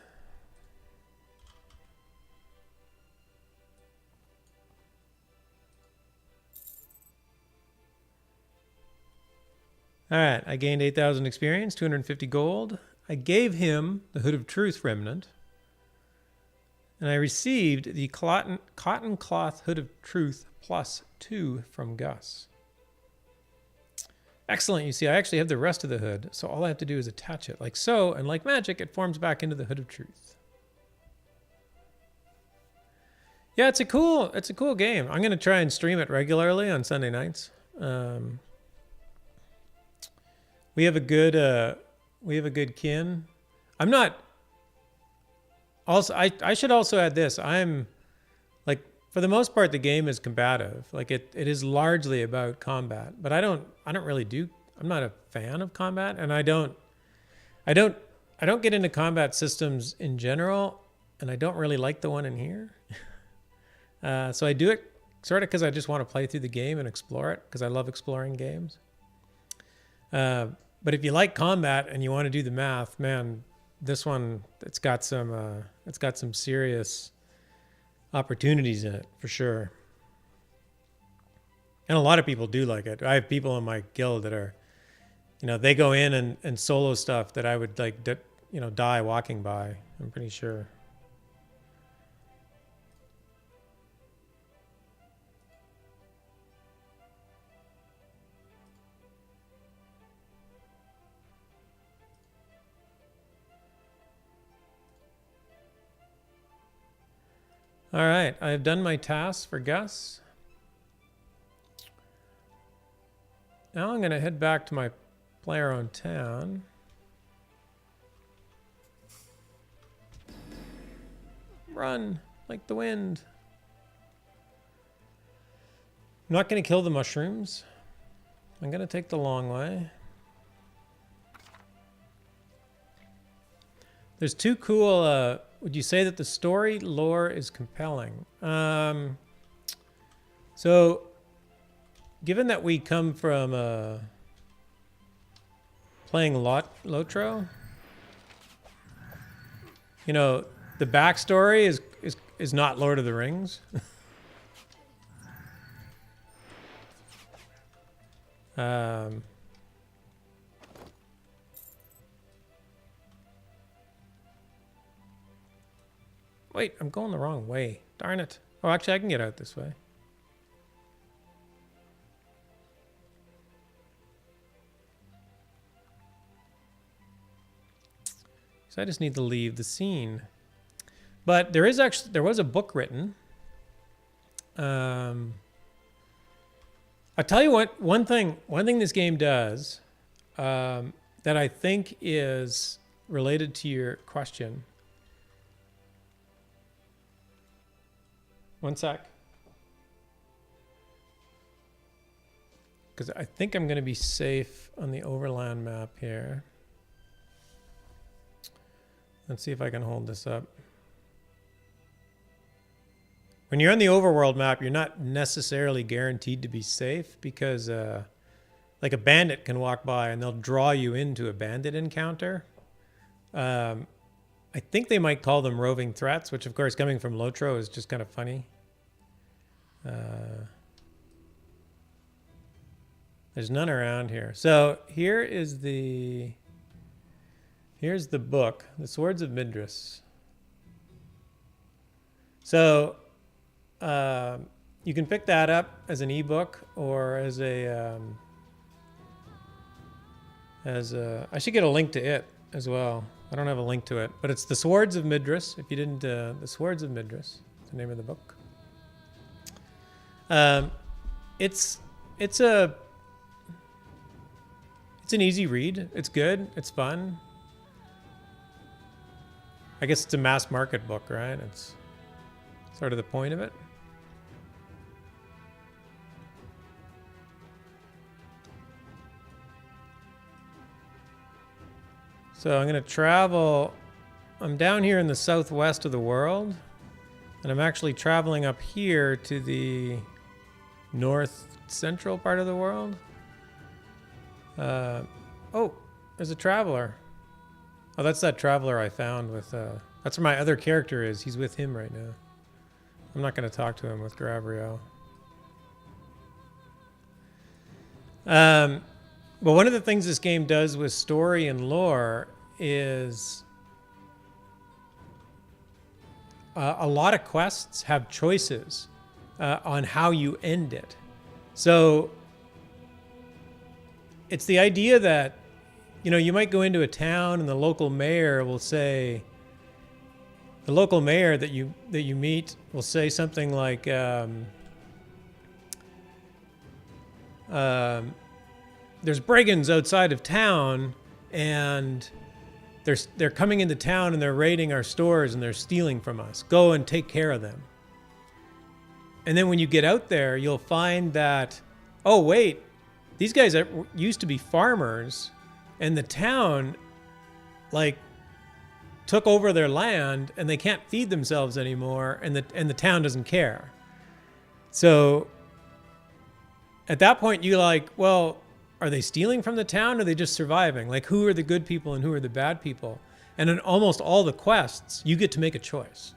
All right, I gained 8,000 experience, 250 gold. I gave him the Hood of Truth remnant. And I received the cotton cloth Hood of Truth +2 from Gus. Excellent. You see, I actually have the rest of the hood, so all I have to do is attach it like so, and like magic, it forms back into the Hood of Truth. Yeah, it's a cool game. I'm going to try and stream it regularly on Sunday nights. We have a good kin. I'm not. Also, I should also add this. I'm like, for the most part, the game is combative. Like it is largely about combat, but I don't really do. I'm not a fan of combat, and I don't get into combat systems in general, and I don't really like the one in here. So I do it sort of because I just want to play through the game and explore it, because I love exploring games. But if you like combat and you want to do the math, man, this one, it's got some serious opportunities in it for sure. And a lot of people do like it. I have people in my guild that are, they go in and solo stuff that I would like, die walking by. I'm pretty sure. All right, I have done my tasks for Gus. Now I'm going to head back to my player-owned town. Run like the wind. I'm not going to kill the mushrooms. I'm going to take the long way. There's two cool... would you say that the story lore is compelling? So, given that we come from playing Lotro, the backstory is not Lord of the Rings. Wait, I'm going the wrong way. Darn it. Oh, actually, I can get out this way. So I just need to leave the scene. But there was a book written. I'll tell you what, one thing this game does that I think is related to your question. One sec. Because I think I'm going to be safe on the overland map here. Let's see if I can hold this up. When you're on the overworld map, you're not necessarily guaranteed to be safe because like a bandit can walk by and they'll draw you into a bandit encounter. I think they might call them roving threats, which of course coming from Lotro is just kind of funny. There's none around here. So here's the book, The Swords of Midras. So you can pick that up as an ebook or as I should get a link to it as well. I don't have a link to it, but it's The Swords of Midras. If you didn't, The Swords of Midras is the name of the book. It's an easy read. It's good. It's fun. I guess it's a mass market book, right? It's sort of the point of it. So I'm going to travel. I'm down here in the southwest of the world, and I'm actually traveling up here to the north central part of the world. Oh, there's a traveler. Oh, that's that traveler I found with... that's where my other character is. He's with him right now. I'm not going to talk to him with Gravriel. But one of the things this game does with story and lore is a lot of quests have choices on how you end it. So it's the idea that, you know, you might go into a town and the local mayor will say, the local mayor that you meet will say something like, there's brigands outside of town and they're coming into town and they're raiding our stores and they're stealing from us. Go and take care of them. And then when you get out there, you'll find that, oh, wait, these guys used to be farmers and the town, like, took over their land and they can't feed themselves anymore, and the town doesn't care. So at that point, you're like, well, are they stealing from the town or are they just surviving? Like, who are the good people and who are the bad people? And in almost all the quests, you get to make a choice.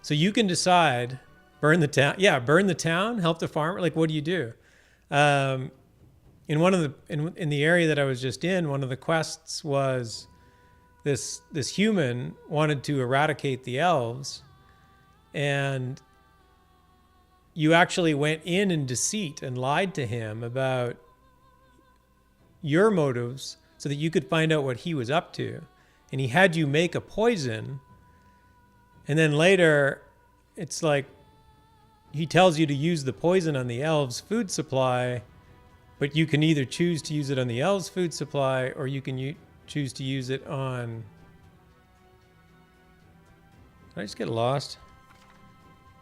So you can decide, burn the town. Yeah, burn the town, help the farmer. Like, what do you do? In one of the in the area that I was just in, one of the quests was this human wanted to eradicate the elves, and you actually went in deceit and lied to him about your motives so that you could find out what he was up to. And he had you make a poison, and then later it's like he tells you to use the poison on the elves' food supply, but you can either choose to use it on the elves' food supply or you can choose to use it on... Did I just get lost?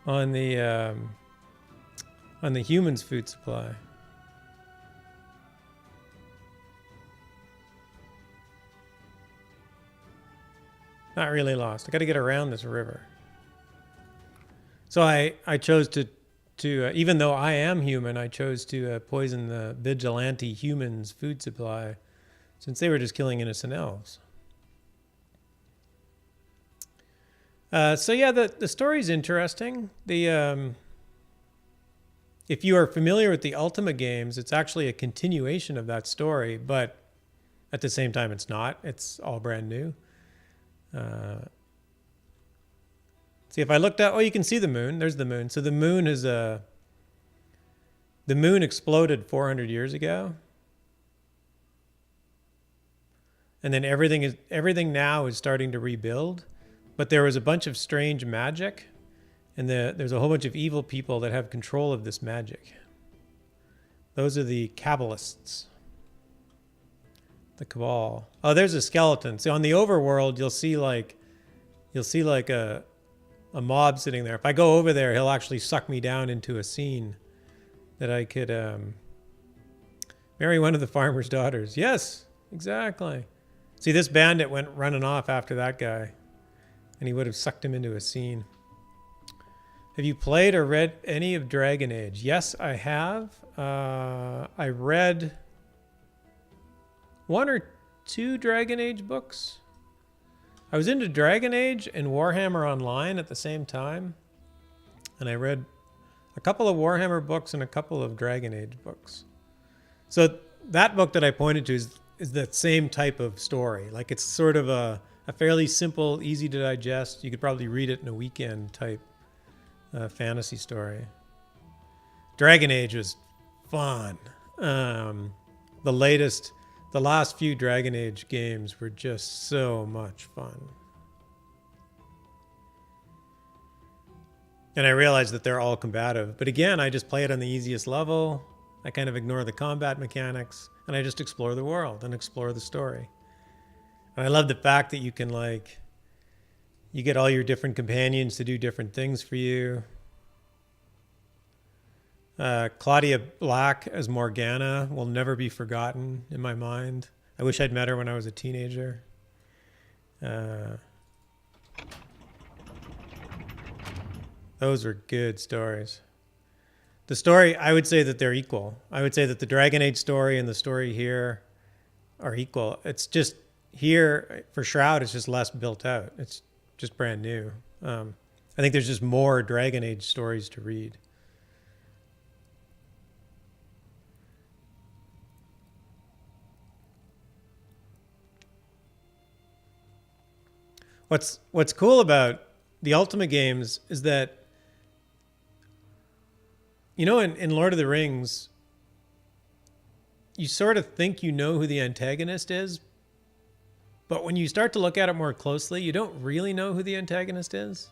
On the humans' food supply. Not really lost. I got to get around this river. So I chose to even though I am human, I chose to poison the vigilante humans' food supply, since they were just killing innocent elves. So yeah, the story's interesting. If you are familiar with the Ultima games, it's actually a continuation of that story, but at the same time, it's not. It's all brand new. See, if I looked at, oh, you can see the moon. There's the moon. So the moon is the moon exploded 400 years ago. And then everything now is starting to rebuild. But there was a bunch of strange magic, and there's a whole bunch of evil people that have control of this magic. Those are the Kabbalists. The Cabal. Oh, there's a skeleton. So on the overworld, you'll see like a mob sitting there. If I go over there, he'll actually suck me down into a scene that I could marry one of the farmer's daughters. Yes, exactly. See, this bandit went running off after that guy, and he would have sucked him into a scene. Have you played or read any of Dragon Age? Yes, I have. I read 1 or 2 Dragon Age books. I was into Dragon Age and Warhammer Online at the same time. And I read a couple of Warhammer books and a couple of Dragon Age books. So that book that I pointed to is that same type of story. Like, it's sort of a fairly simple, easy to digest. You could probably read it in a weekend type fantasy story. Dragon Age was fun. The last few Dragon Age games were just so much fun. And I realized that they're all combative. But again, I just play it on the easiest level. I kind of ignore the combat mechanics. And I just explore the world and explore the story. And I love the fact that you can, like, you get all your different companions to do different things for you. Claudia Black as Morgana will never be forgotten in my mind. I wish I'd met her when I was a teenager. Those were good stories. The story, I would say that they're equal. I would say that the Dragon Age story and the story here are equal. It's just here, for Shroud, it's just less built out. It's just brand new. I think there's just more Dragon Age stories to read. What's cool about the Ultima games is that, you know, in Lord of the Rings, you sort of think you know who the antagonist is, but when you start to look at it more closely, you don't really know who the antagonist is.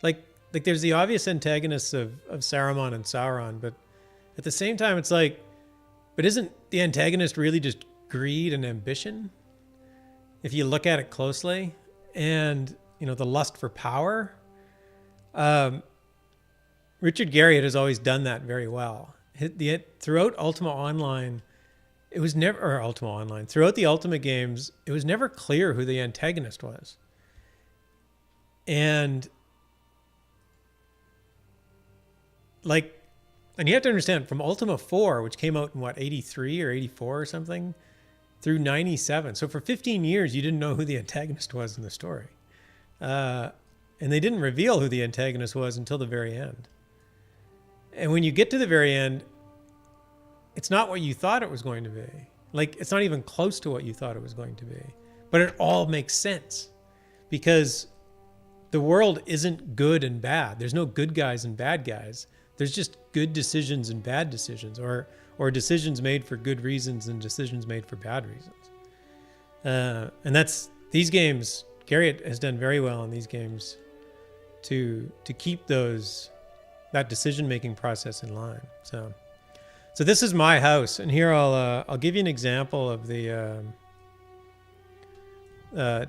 Like there's the obvious antagonists of Saruman and Sauron, but at the same time, it's like, but isn't the antagonist really just greed and ambition? If you look at it closely, and, you know, the lust for power. Richard Garriott has always done that very well. Throughout Ultima Online, it was never, or Ultima Online, throughout the Ultima games, it was never clear who the antagonist was. And you have to understand, from Ultima 4, which came out in what, 83 or 84 or something, through 97. So for 15 years, you didn't know who the antagonist was in the story. And they didn't reveal who the antagonist was until the very end. And when you get to the very end, it's not what you thought it was going to be. Like, it's not even close to what you thought it was going to be. But it all makes sense because the world isn't good and bad. There's no good guys and bad guys. There's just good decisions and bad decisions, or decisions made for good reasons and decisions made for bad reasons. And that's, these games, Garriott has done very well in these games to keep that decision-making process in line. So this is my house, and here I'll give you an example of the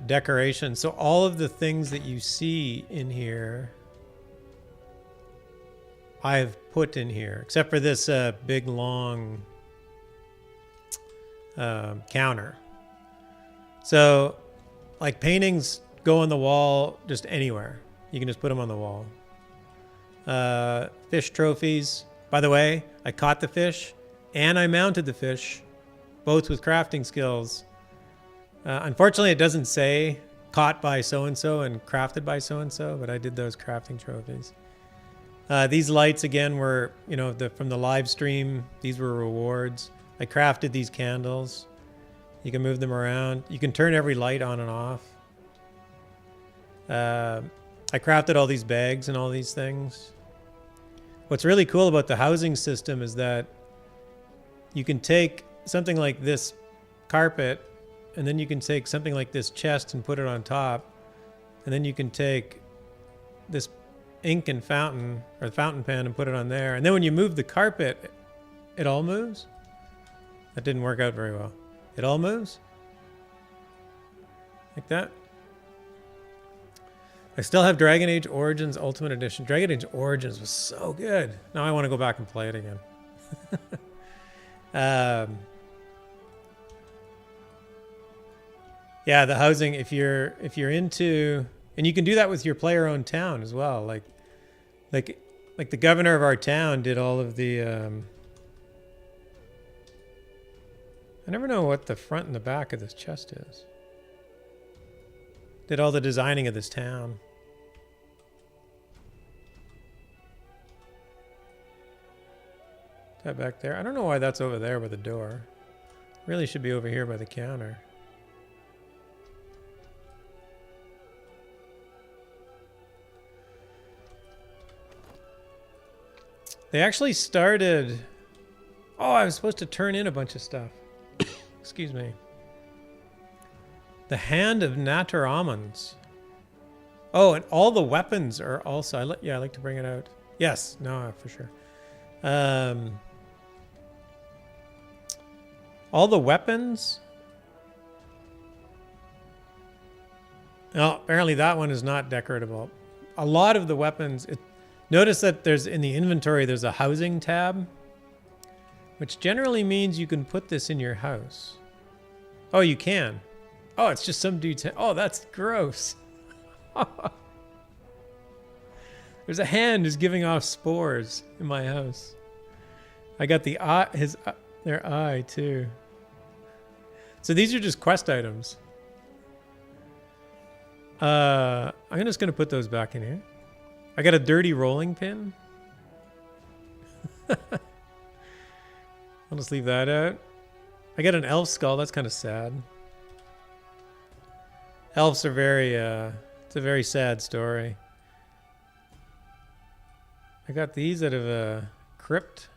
decoration. So all of the things that you see in here, I've put in here, except for this big long counter. So, like, paintings go on the wall just anywhere. You can just put them on the wall. Fish trophies. By the way, I caught the fish and I mounted the fish, both with crafting skills. Unfortunately, it doesn't say caught by so-and-so and crafted by so-and-so, but I did those crafting trophies. These lights, again, were, you know, from the live stream. These were rewards. I crafted these candles. You can move them around. You can turn every light on and off. I crafted all these bags and all these things. What's really cool about the housing system is that you can take something like this carpet, and then you can take something like this chest and put it on top. And then you can take this ink and fountain, or the fountain pen, and put it on there. And then when you move the carpet, it all moves. That didn't work out very well. It all moves. Like that. I still have Dragon Age Origins Ultimate Edition. Dragon Age Origins was so good. Now I want to go back and play it again. Yeah, the housing, if you're into, and you can do that with your player-owned town as well. Like the governor of our town did all of the I never know what the front and the back of this chest is. Did all the designing of this town. That back there. I don't know why that's over there by the door. Really should be over here by the counter. They actually started... Oh, I was supposed to turn in a bunch of stuff. Excuse me. The Hand of Naturamons. Oh, and all the weapons are also... I like to bring it out. Yes, no, for sure. All the weapons... Oh, apparently that one is not decoratable. A lot of the weapons... Notice that there's in the inventory, there's a housing tab, which generally means you can put this in your house. Oh, you can. Oh, it's just some dude's... Oh, that's gross. There's a hand who's giving off spores in my house. I got the eye, their eye too. So these are just quest items. I'm just gonna put those back in here. I got a dirty rolling pin. I'll just leave that out. I got an elf skull. That's kind of sad. Elves are very It's a very sad story. I got these out of a crypt.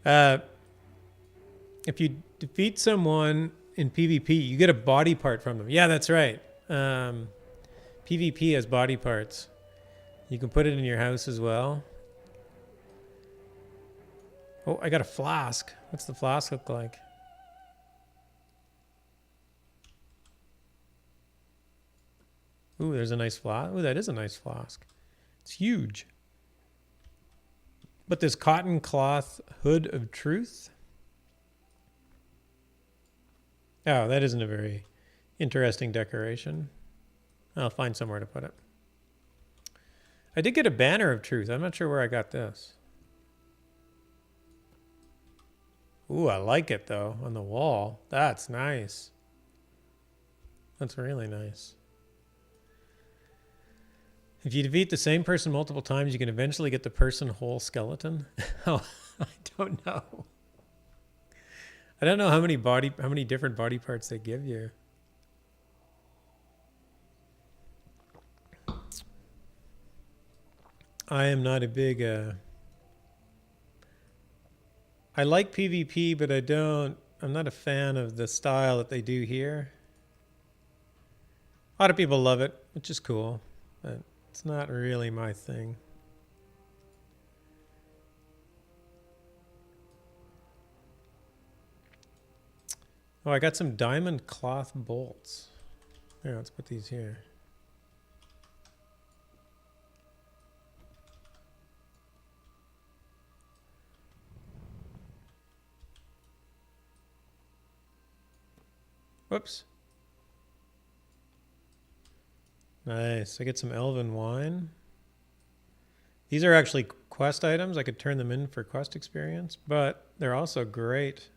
If you defeat someone in PvP, you get a body part from them. Yeah, that's right. PvP has body parts. You can put it in your house as well. Oh, I got a flask. What's the flask look like? Ooh, there's a nice flask. Ooh, that is a nice flask. It's huge. But this cotton cloth hood of truth. Oh, that isn't a very interesting decoration. I'll find somewhere to put it. I did get a banner of truth. I'm not sure where I got this. Ooh, I like it though, on the wall. That's nice. That's really nice. If you defeat the same person multiple times, you can eventually get the person whole skeleton. Oh, I don't know. I don't know how many different body parts they give you. I am not a big I like PvP, but I'm not a fan of the style that they do here. A lot of people love it, which is cool, but it's not really my thing. Oh, I got some diamond cloth bolts. Here, let's put these here. Whoops. Nice. I get some elven wine. These are actually quest items. I could turn them in for quest experience, but they're also great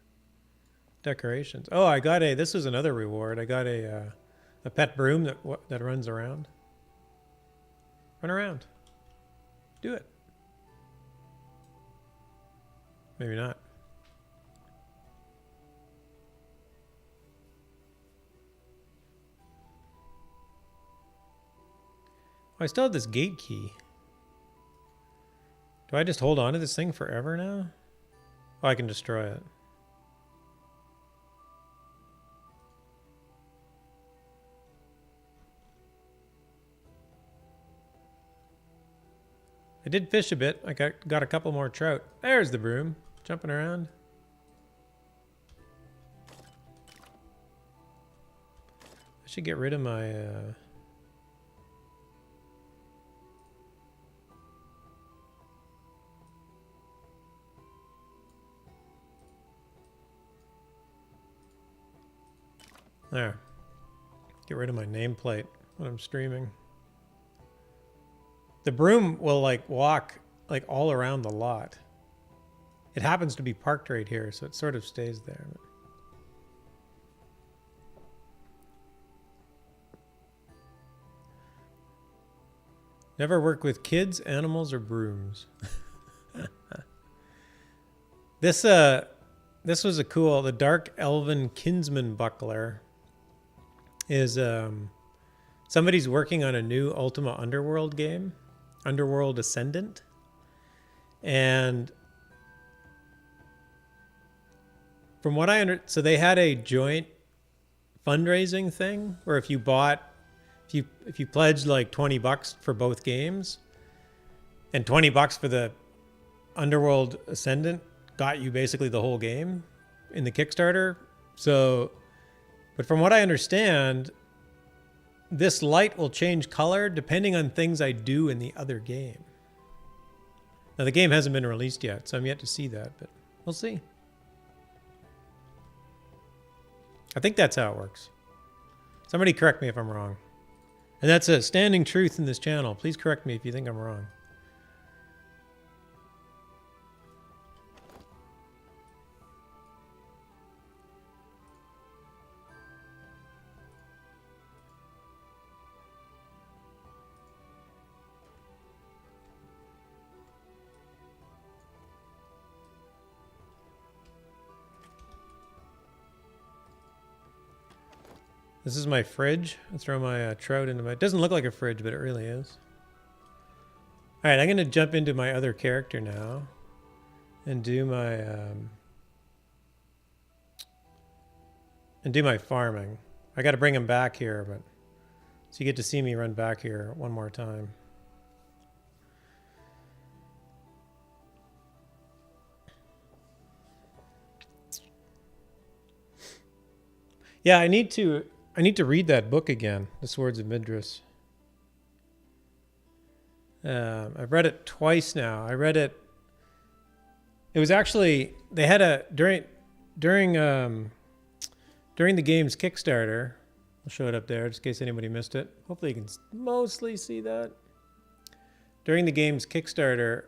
decorations. Oh, I got this was another reward. I got a pet broom that runs around. Run around. Do it. Maybe not. Oh, I still have this gate key. Do I just hold on to this thing forever now? Oh, I can destroy it. I did fish a bit. I got a couple more trout. There's the broom, jumping around. I should get rid of my... There. Get rid of my nameplate when I'm streaming. The broom will like walk like all around the lot. It happens to be parked right here, so it sort of stays there. Never work with kids, animals, or brooms. This was a cool, the Dark Elven Kinsman Buckler is somebody's working on a new Ultima Underworld game, Underworld Ascendant, and from what I so they had a joint fundraising thing where if you pledged like $20 for both games, and $20 for the Underworld Ascendant got you basically the whole game in the Kickstarter. So, but from what I understand, this light will change color depending on things I do in the other game. Now the game hasn't been released yet, so I'm yet to see that, but we'll see. I think that's how it works. Somebody correct me if I'm wrong. And that's a standing truth in this channel. Please correct me if you think I'm wrong. This is my fridge. I throw my trout into my... It doesn't look like a fridge, but it really is. All right, I'm going to jump into my other character now and do my farming. I got to bring him back here, but so you get to see me run back here one more time. Yeah, I need to read that book again, The Swords of Midras. I've read it twice now. I read it. It was actually they had a during the game's Kickstarter. I'll show it up there just in case anybody missed it. Hopefully you can mostly see that. During the game's Kickstarter,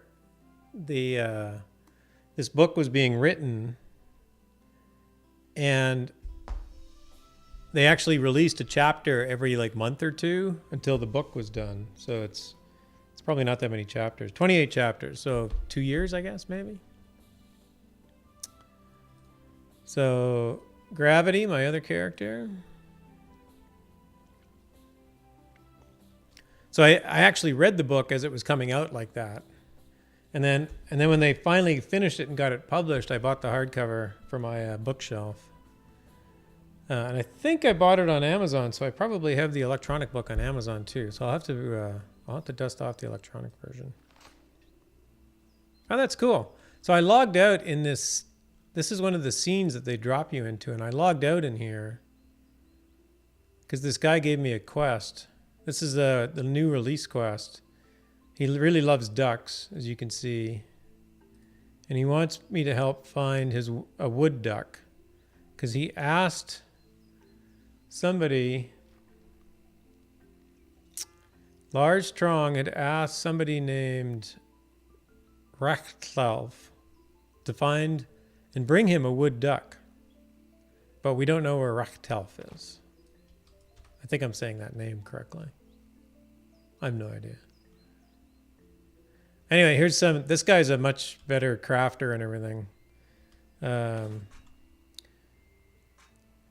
this book was being written, and they actually released a chapter every like month or two until the book was done. So it's probably not that many chapters. 28 chapters. So 2 years, I guess, maybe. So Gravity, my other character. So I actually read the book as it was coming out like that. And then when they finally finished it and got it published, I bought the hardcover for my bookshelf. And I think I bought it on Amazon, so I probably have the electronic book on Amazon too. So I'll have to dust off the electronic version. Oh, that's cool. So I logged out in this. This is one of the scenes that they drop you into, and I logged out in here because this guy gave me a quest. This is the new release quest. He really loves ducks, as you can see, and he wants me to help find a wood duck because he asked somebody. Lars Strong had asked somebody named Rachtelf to find and bring him a wood duck. But we don't know where Rachtelf is. I think I'm saying that name correctly. I have no idea. Anyway, here's some... This guy's a much better crafter and everything.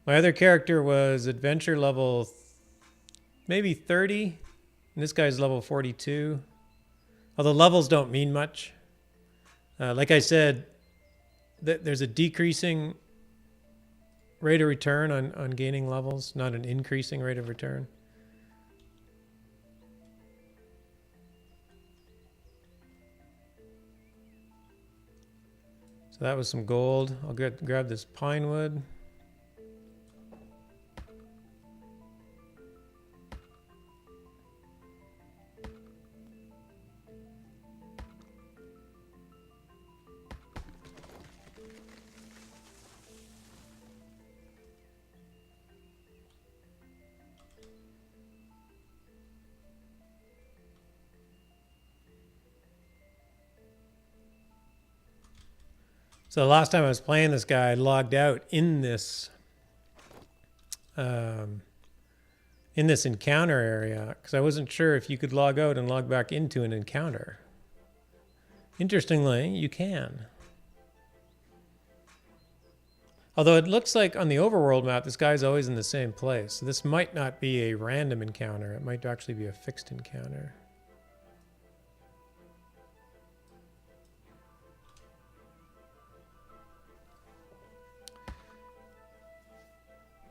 My other character was adventure level maybe 30. And this guy's level 42. Although levels don't mean much. Like I said, there's a decreasing rate of return on gaining levels, not an increasing rate of return. So that was some gold. I'll grab this pine wood. So the last time I was playing this guy, I logged out in this encounter area because I wasn't sure if you could log out and log back into an encounter. Interestingly, you can. Although it looks like on the overworld map, this guy's always in the same place. So this might not be a random encounter. It might actually be a fixed encounter.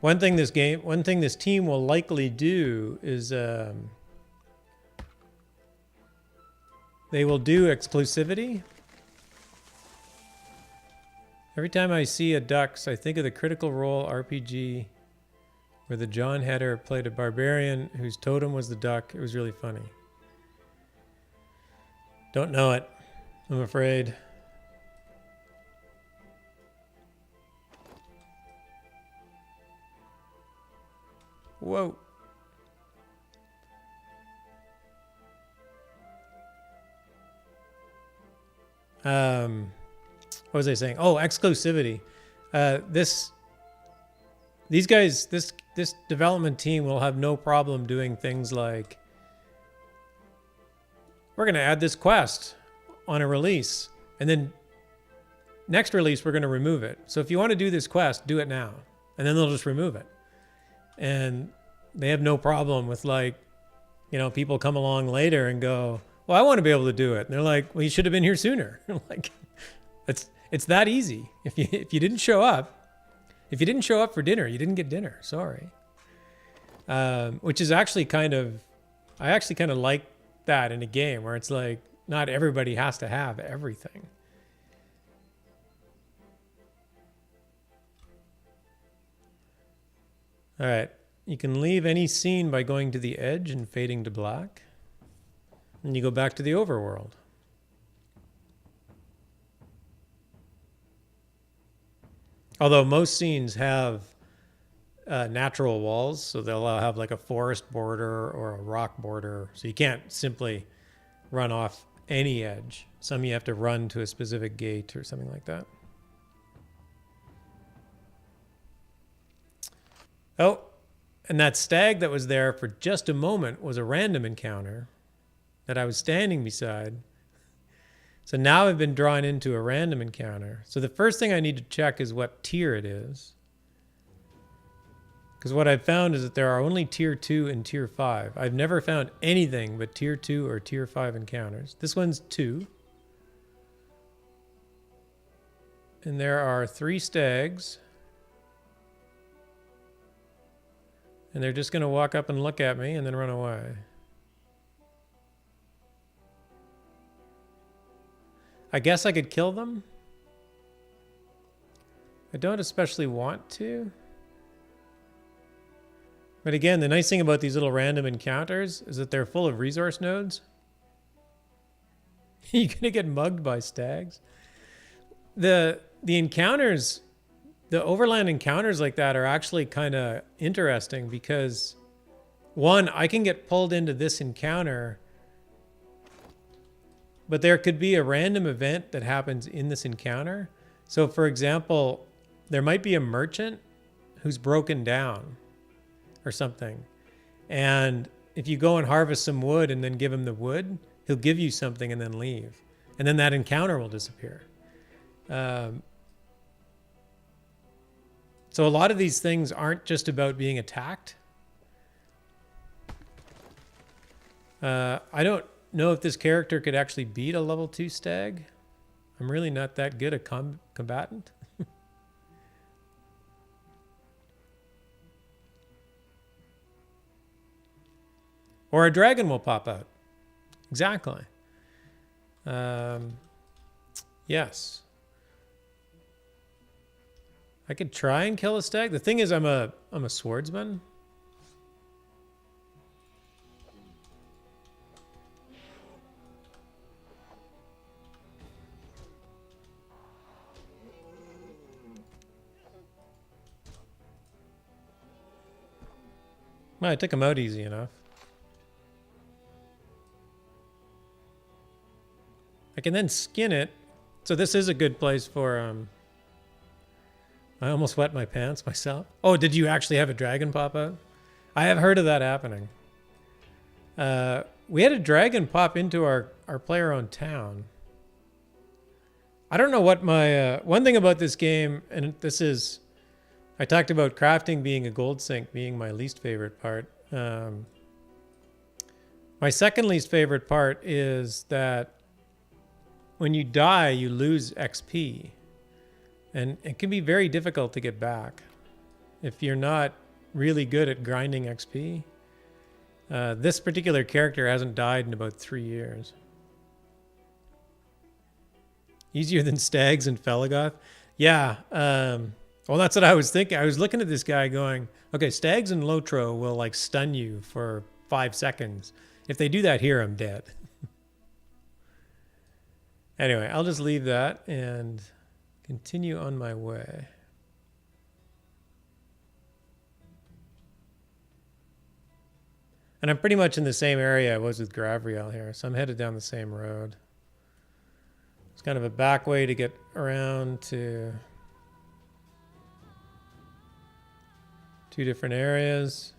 One thing this team will likely do is they will do exclusivity. Every time I see a Ducks, I think of the Critical Role RPG where the John Heder played a barbarian whose totem was the duck. It was really funny. Don't know it, I'm afraid. Whoa. What was I saying? Oh, exclusivity. This development team will have no problem doing things like, we're going to add this quest on a release, and then next release we're going to remove it. So if you want to do this quest, do it now, and then they'll just remove it. And they have no problem with like, people come along later and go, well, I want to be able to do it. And they're like, well, you should have been here sooner. Like, it's that easy. If you didn't show up, for dinner, you didn't get dinner. Sorry. Which is actually I actually kind of like that in a game where it's like, not everybody has to have everything. All right. You can leave any scene by going to the edge and fading to black. And you go back to the overworld. Although most scenes have natural walls, so they'll have like a forest border or a rock border. So you can't simply run off any edge. Some you have to run to a specific gate or something like that. Oh, and that stag that was there for just a moment was a random encounter that I was standing beside. So now I've been drawn into a random encounter. So the first thing I need to check is what tier it is. Because what I've found is that there are only tier 2 and tier 5. I've never found anything but tier 2 or tier 5 encounters. This one's 2. And there are 3 stags. And they're just going to walk up and look at me and then run away. I guess I could kill them. I don't especially want to. But again, the nice thing about these little random encounters is that they're full of resource nodes. You're going to get mugged by stags. The encounters, the overland encounters like that are actually kind of interesting because, one, I can get pulled into this encounter, but there could be a random event that happens in this encounter. So, for example, there might be a merchant who's broken down or something. And if you go and harvest some wood and then give him the wood, he'll give you something and then leave. And then that encounter will disappear. So a lot of these things aren't just about being attacked. I don't know if this character could actually beat a level 2 stag. I'm really not that good a combatant. Or a dragon will pop out. Exactly. Yes. I could try and kill a stag. The thing is, I'm a swordsman. Well, I took him out easy enough. I can then skin it. So this is a good place for... I almost wet my pants myself. Oh, did you actually have a dragon pop out? I have heard of that happening. We had a dragon pop into our player-owned town. I don't know what my... one thing about this game, and this is... I talked about crafting being a gold sink being my least favorite part. My second least favorite part is that when you die, you lose XP. And it can be very difficult to get back if you're not really good at grinding XP. This particular character hasn't died in about 3 years. Easier than stags and Felagoth? Yeah. Well, that's what I was thinking. I was looking at this guy going, okay, stags and Lotro will like stun you for 5 seconds. If they do that here, I'm dead. Anyway, I'll just leave that and continue on my way. And I'm pretty much in the same area I was with Gravriel here, so I'm headed down the same road. It's kind of a back way to get around to 2 different areas.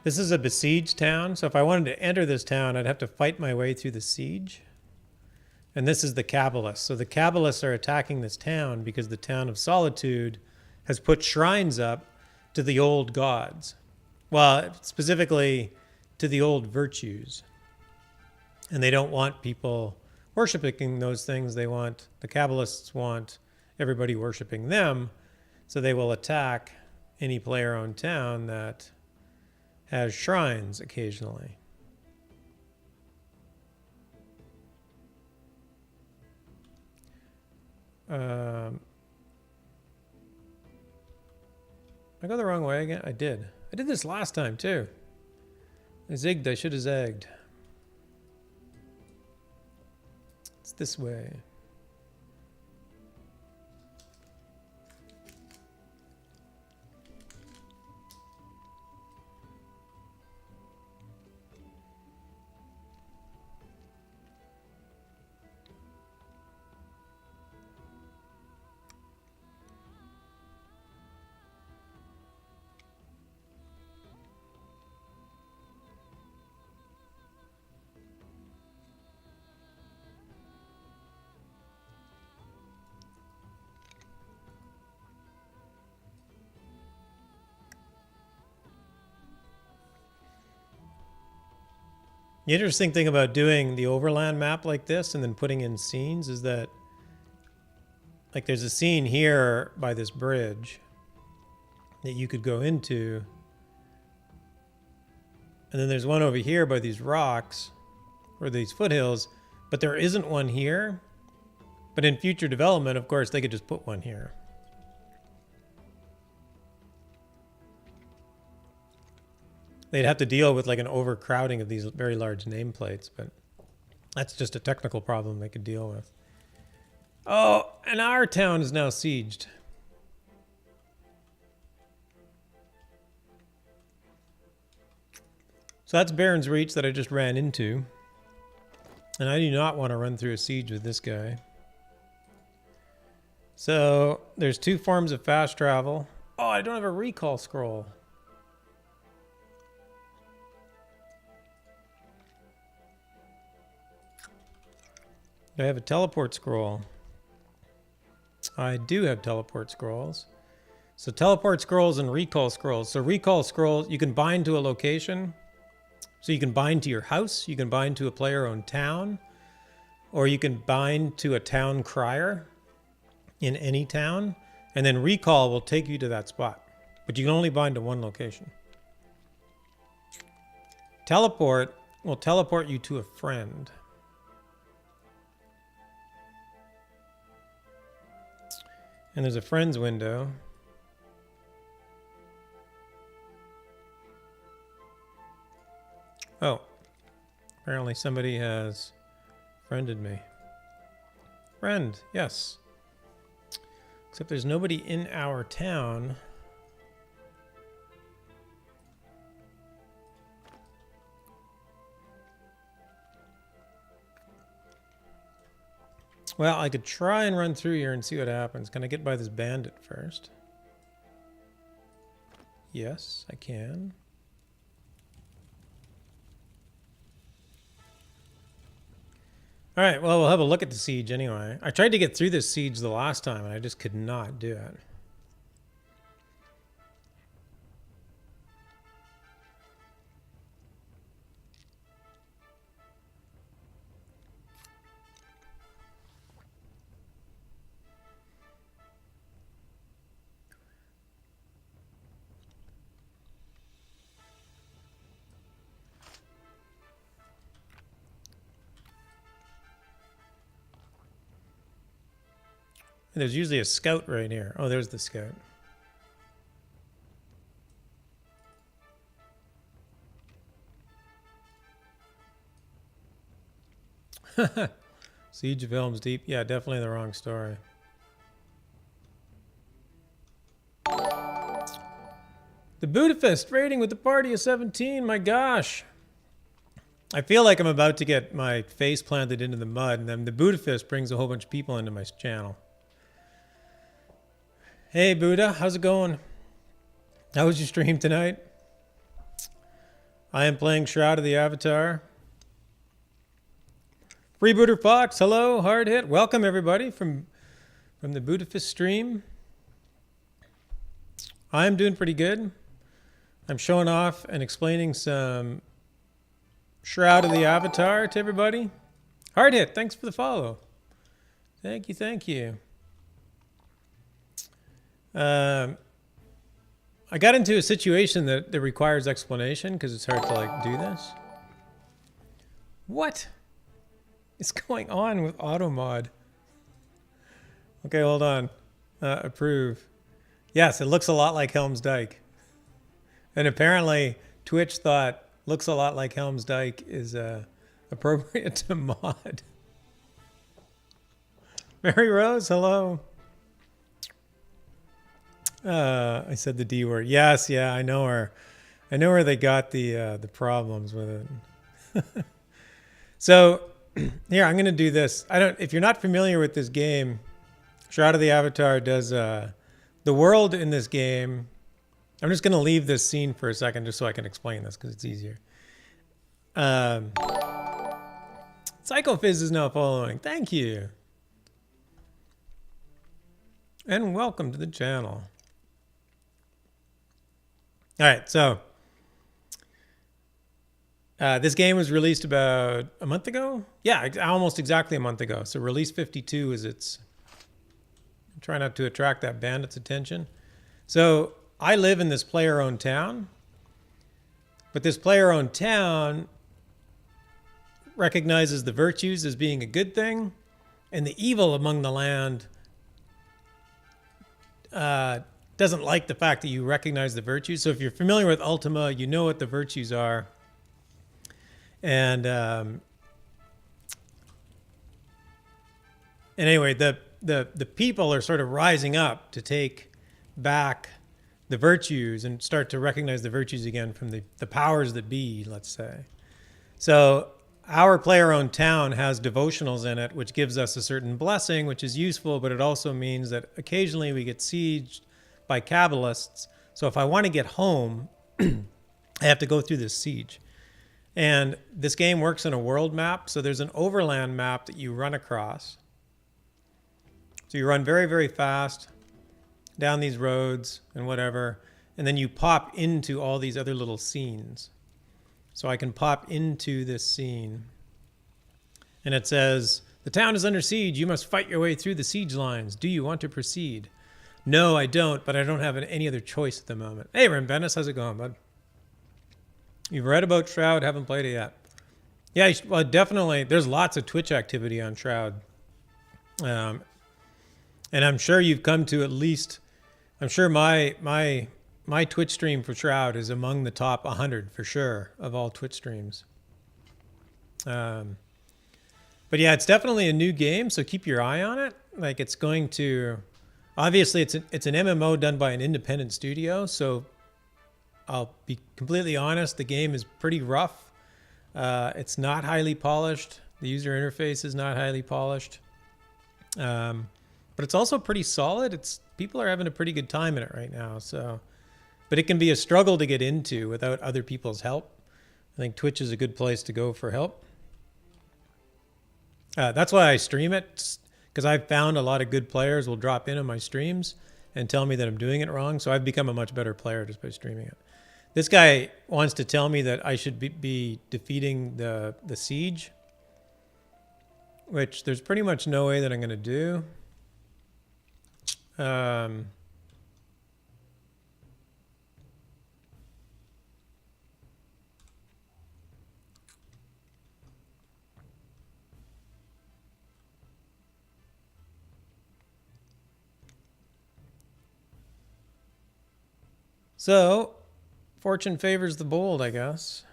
This is a besieged town, so if I wanted to enter this town, I'd have to fight my way through the siege. And this is the Kabbalists. So the Kabbalists are attacking this town because the town of Solitude has put shrines up to the old gods. Well, specifically to the old virtues. And they don't want people worshiping those things. The Kabbalists want everybody worshiping them. So they will attack any player-owned town that has shrines occasionally. I go the wrong way again? I did. I did this last time too. I zigged. I should have zagged. It's this way. The interesting thing about doing the overland map like this and then putting in scenes is that, like, there's a scene here by this bridge that you could go into, and then there's one over here by these rocks or these foothills, but there isn't one here. But in future development, of course, they could just put one here. They'd have to deal with like an overcrowding of these very large nameplates, but that's just a technical problem they could deal with. Oh, and our town is now sieged. So that's Baron's Reach that I just ran into. And I do not want to run through a siege with this guy. So there's two forms of fast travel. Oh, I don't have a recall scroll. Do I have a teleport scroll? I do have teleport scrolls. So teleport scrolls and recall scrolls. So recall scrolls, you can bind to a location. So you can bind to your house, you can bind to a player-owned town, or you can bind to a town crier in any town, and then recall will take you to that spot. But you can only bind to one location. Teleport will teleport you to a friend. And there's a friends window. Oh, apparently somebody has friended me. Friend, yes. Except there's nobody in our town. Well, I could try and run through here and see what happens. Can I get by this bandit first? Yes, I can. All right, well, we'll have a look at the siege anyway. I tried to get through this siege the last time, and I just could not do it. There's usually a scout right here. Oh, there's the scout. Siege of Helm's Deep. Yeah, definitely the wrong story. The Budapest raiding with the party of 17. My gosh. I feel like I'm about to get my face planted into the mud, and then the Budapest brings a whole bunch of people into my channel. Hey, Buddha, how's it going? How was your stream tonight? I am playing Shroud of the Avatar. Freebooter Fox, hello, hard hit. Welcome everybody from the Budapest stream. I'm doing pretty good. I'm showing off and explaining some Shroud of the Avatar to everybody. Hard hit, thanks for the follow. Thank you, thank you. I got into a situation that requires explanation because it's hard to like do this. What is going on with AutoMod? Okay, hold on. Approve. Yes, it looks a lot like Helm's Dyke. And apparently Twitch thought looks a lot like Helm's Dyke is appropriate to mod. Mary Rose, hello. I said the D word. Yes, yeah, I know her. I know where they got the problems with it. So here, I'm going to do this. If you're not familiar with this game, Shroud of the Avatar does the world in this game. I'm just going to leave this scene for a second just so I can explain this because it's easier. Psychofizz is now following. Thank you. And welcome to the channel. All right, so this game was released about a month ago. Yeah, almost exactly a month ago. So release 52 is its... I'm trying not to attract that bandit's attention. So I live in this player-owned town, but this player-owned town recognizes the virtues as being a good thing, and the evil among the land doesn't like the fact that you recognize the virtues. So if you're familiar with Ultima, you know what the virtues are. And anyway, the people are sort of rising up to take back the virtues and start to recognize the virtues again from the powers that be, let's say. So our player-owned town has devotionals in it, which gives us a certain blessing, which is useful, but it also means that occasionally we get sieged by Kabbalists. So if I want to get home, I have to go through this siege. And this game works on a world map. So there's an overland map that you run across. So you run very, very fast down these roads and whatever. And then you pop into all these other little scenes. So I can pop into this scene. And it says, the town is under siege. You must fight your way through the siege lines. Do you want to proceed? No, I don't, but I don't have any other choice at the moment. Hey, Rambenis, how's it going, bud? You've read about Shroud, haven't played it yet. Yeah, well, definitely. There's lots of Twitch activity on Shroud. And I'm sure you've come to at least, I'm sure my Twitch stream for Shroud is among the top 100 for sure of all Twitch streams. But yeah, it's definitely a new game, so keep your eye on it. Like it's going to, obviously it's an MMO done by an independent studio, so I'll be completely honest, the game is pretty rough. It's not highly polished. The user interface is not highly polished. But it's also pretty solid. People are having a pretty good time in it right now. So, but it can be a struggle to get into without other people's help. I think Twitch is a good place to go for help. That's why I stream it, because I've found a lot of good players will drop in on my streams and tell me that I'm doing it wrong. So I've become a much better player just by streaming it. This guy wants to tell me that I should be defeating the siege, which there's pretty much no way that I'm going to do. So, fortune favors the bold, I guess.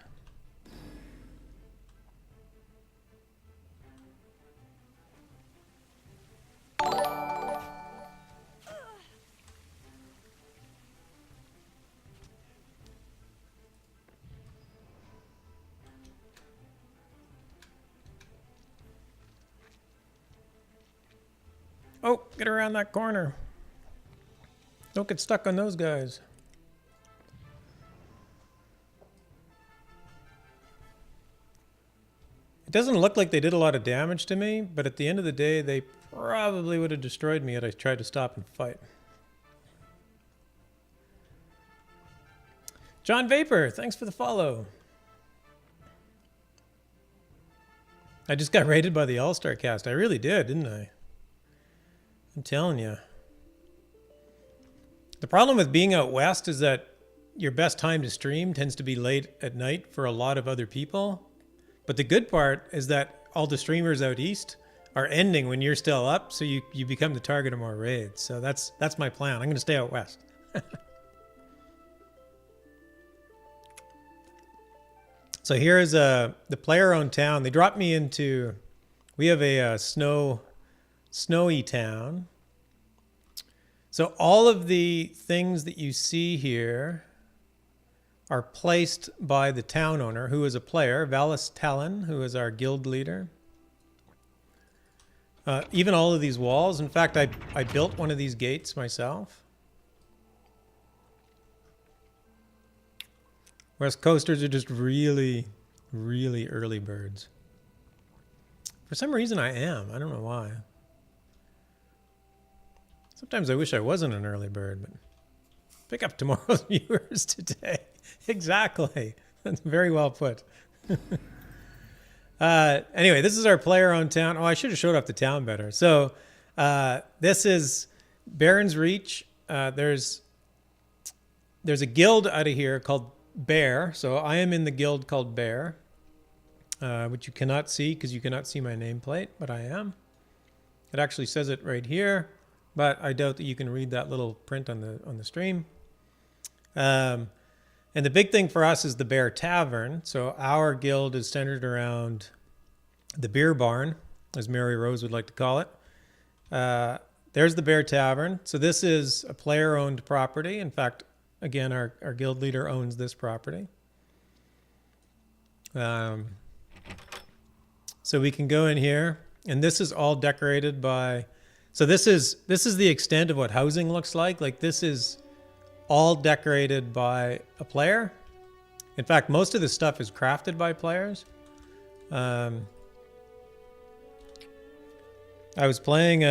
Oh, get around that corner. Don't get stuck on those guys. It doesn't look like they did a lot of damage to me, but at the end of the day, they probably would have destroyed me had I tried to stop and fight. John Vapor, thanks for the follow. I just got raided by the All-Star cast. I really did, didn't I? I'm telling you. The problem with being out west is that your best time to stream tends to be late at night for a lot of other people. But the good part is that all the streamers out east are ending when you're still up, so you become the target of more raids. So that's my plan. I'm going to stay out west. So here is the player-owned town. They dropped me into... We have a snowy town. So all of the things that you see here are placed by the town owner, who is a player, Valis Talon, who is our guild leader. Even all of these walls. In fact, I built one of these gates myself. West Coasters are just really, really early birds. For some reason I am. I don't know why. Sometimes I wish I wasn't an early bird, but pick up tomorrow's viewers today. Exactly. That's very well put. Anyway, this is our player-owned town. Oh, I should have showed off the town better. So this is Baron's Reach. There's a guild out of here called Bear. So I am in the guild called Bear, which you cannot see because you cannot see my nameplate, but I am. It actually says it right here, but I doubt that you can read that little print on the stream. And the big thing for us is the Bear Tavern. So our guild is centered around the beer barn, as Mary Rose would like to call it. There's the Bear Tavern. So this is a player-owned property. In fact, again, our guild leader owns this property. So we can go in here, and this is all decorated by... So this is the extent of what housing looks like. Like this is all decorated by a player. In fact, most of this stuff is crafted by players. I was playing...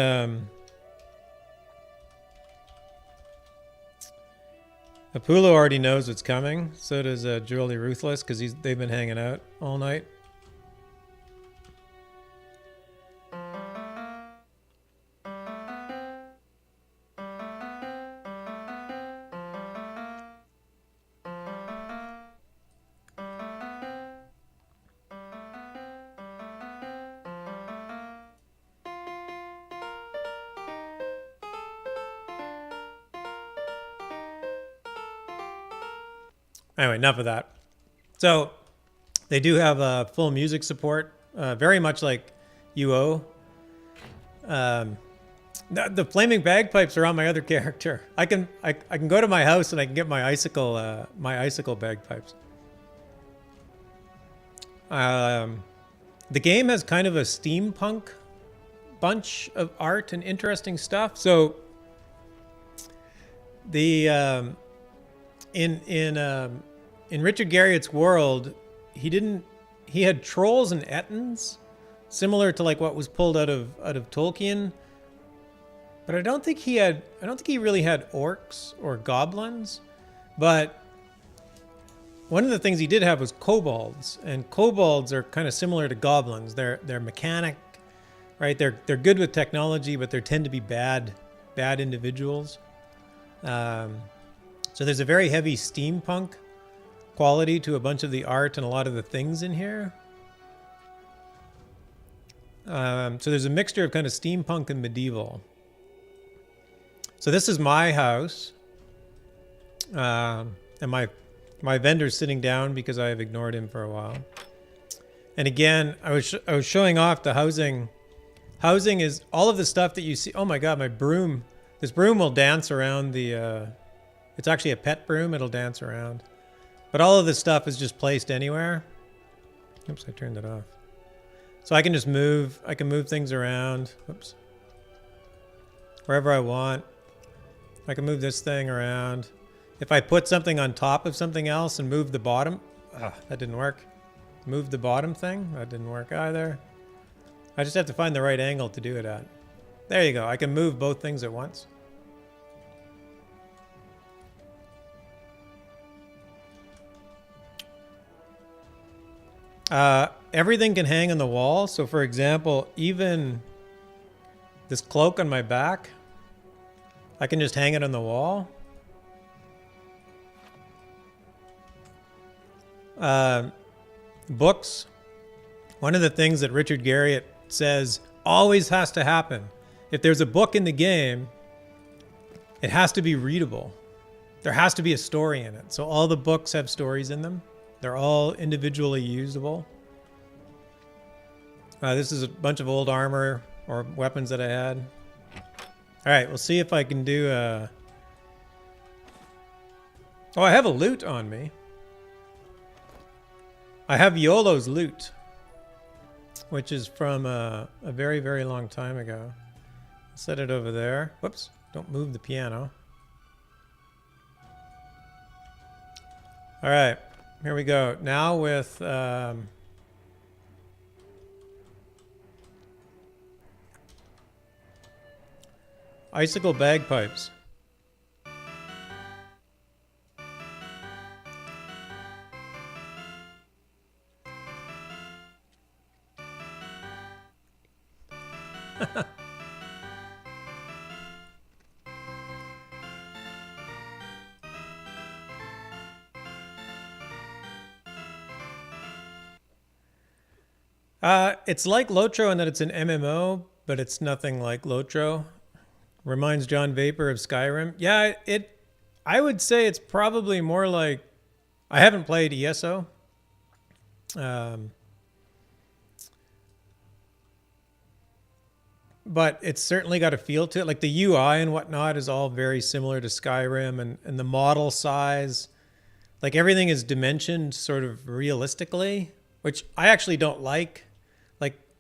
Apollo already knows what's coming. So does Julie Ruthless, because they've been hanging out all night. Anyway, enough of that. So they do have full music support, very much like UO. The flaming bagpipes are on my other character. I can go to my house and I can get my icicle bagpipes. The game has kind of a steampunk bunch of art and interesting stuff. So the in Richard Garriott's world, he had trolls and ettins, similar to like what was pulled out of Tolkien. But I don't think he really had orcs or goblins. But one of the things he did have was kobolds, and kobolds are kind of similar to goblins. They're mechanic, right? They're good with technology, but they tend to be bad individuals. So there's a very heavy steampunk quality to a bunch of the art and a lot of the things in here. So there's a mixture of kind of steampunk and medieval. So this is my house. And my vendor's sitting down because I have ignored him for a while. And again, I was showing off the housing. Housing is all of the stuff that you see. Oh my God, my broom. This broom will dance around the... it's actually a pet broom. It'll dance around. But all of this stuff is just placed anywhere. Oops, I turned it off. So I can just move. I can move things around. Oops. Wherever I want. I can move this thing around. If I put something on top of something else and move the bottom... that didn't work. Move the bottom thing. That didn't work either. I just have to find the right angle to do it at. There you go. I can move both things at once. Everything can hang on the wall. So for example, even this cloak on my back, I can just hang it on the wall. Books. One of the things that Richard Garriott says always has to happen. If there's a book in the game, it has to be readable. There has to be a story in it. So all the books have stories in them. They're all individually usable. This is a bunch of old armor or weapons that I had. All right, we'll see if I can do a... Oh, I have a loot on me. I have YOLO's loot, which is from a very, very long time ago. Set it over there. Whoops, don't move the piano. All right, here we go. Now with... icicle bagpipes. It's like Lotro in that it's an MMO, but it's nothing like Lotro. Reminds John Vapor of Skyrim. Yeah, I would say it's probably more like... I haven't played ESO. But it's certainly got a feel to it. Like the UI and whatnot is all very similar to Skyrim, and the model size. Like everything is dimensioned sort of realistically, which I actually don't like.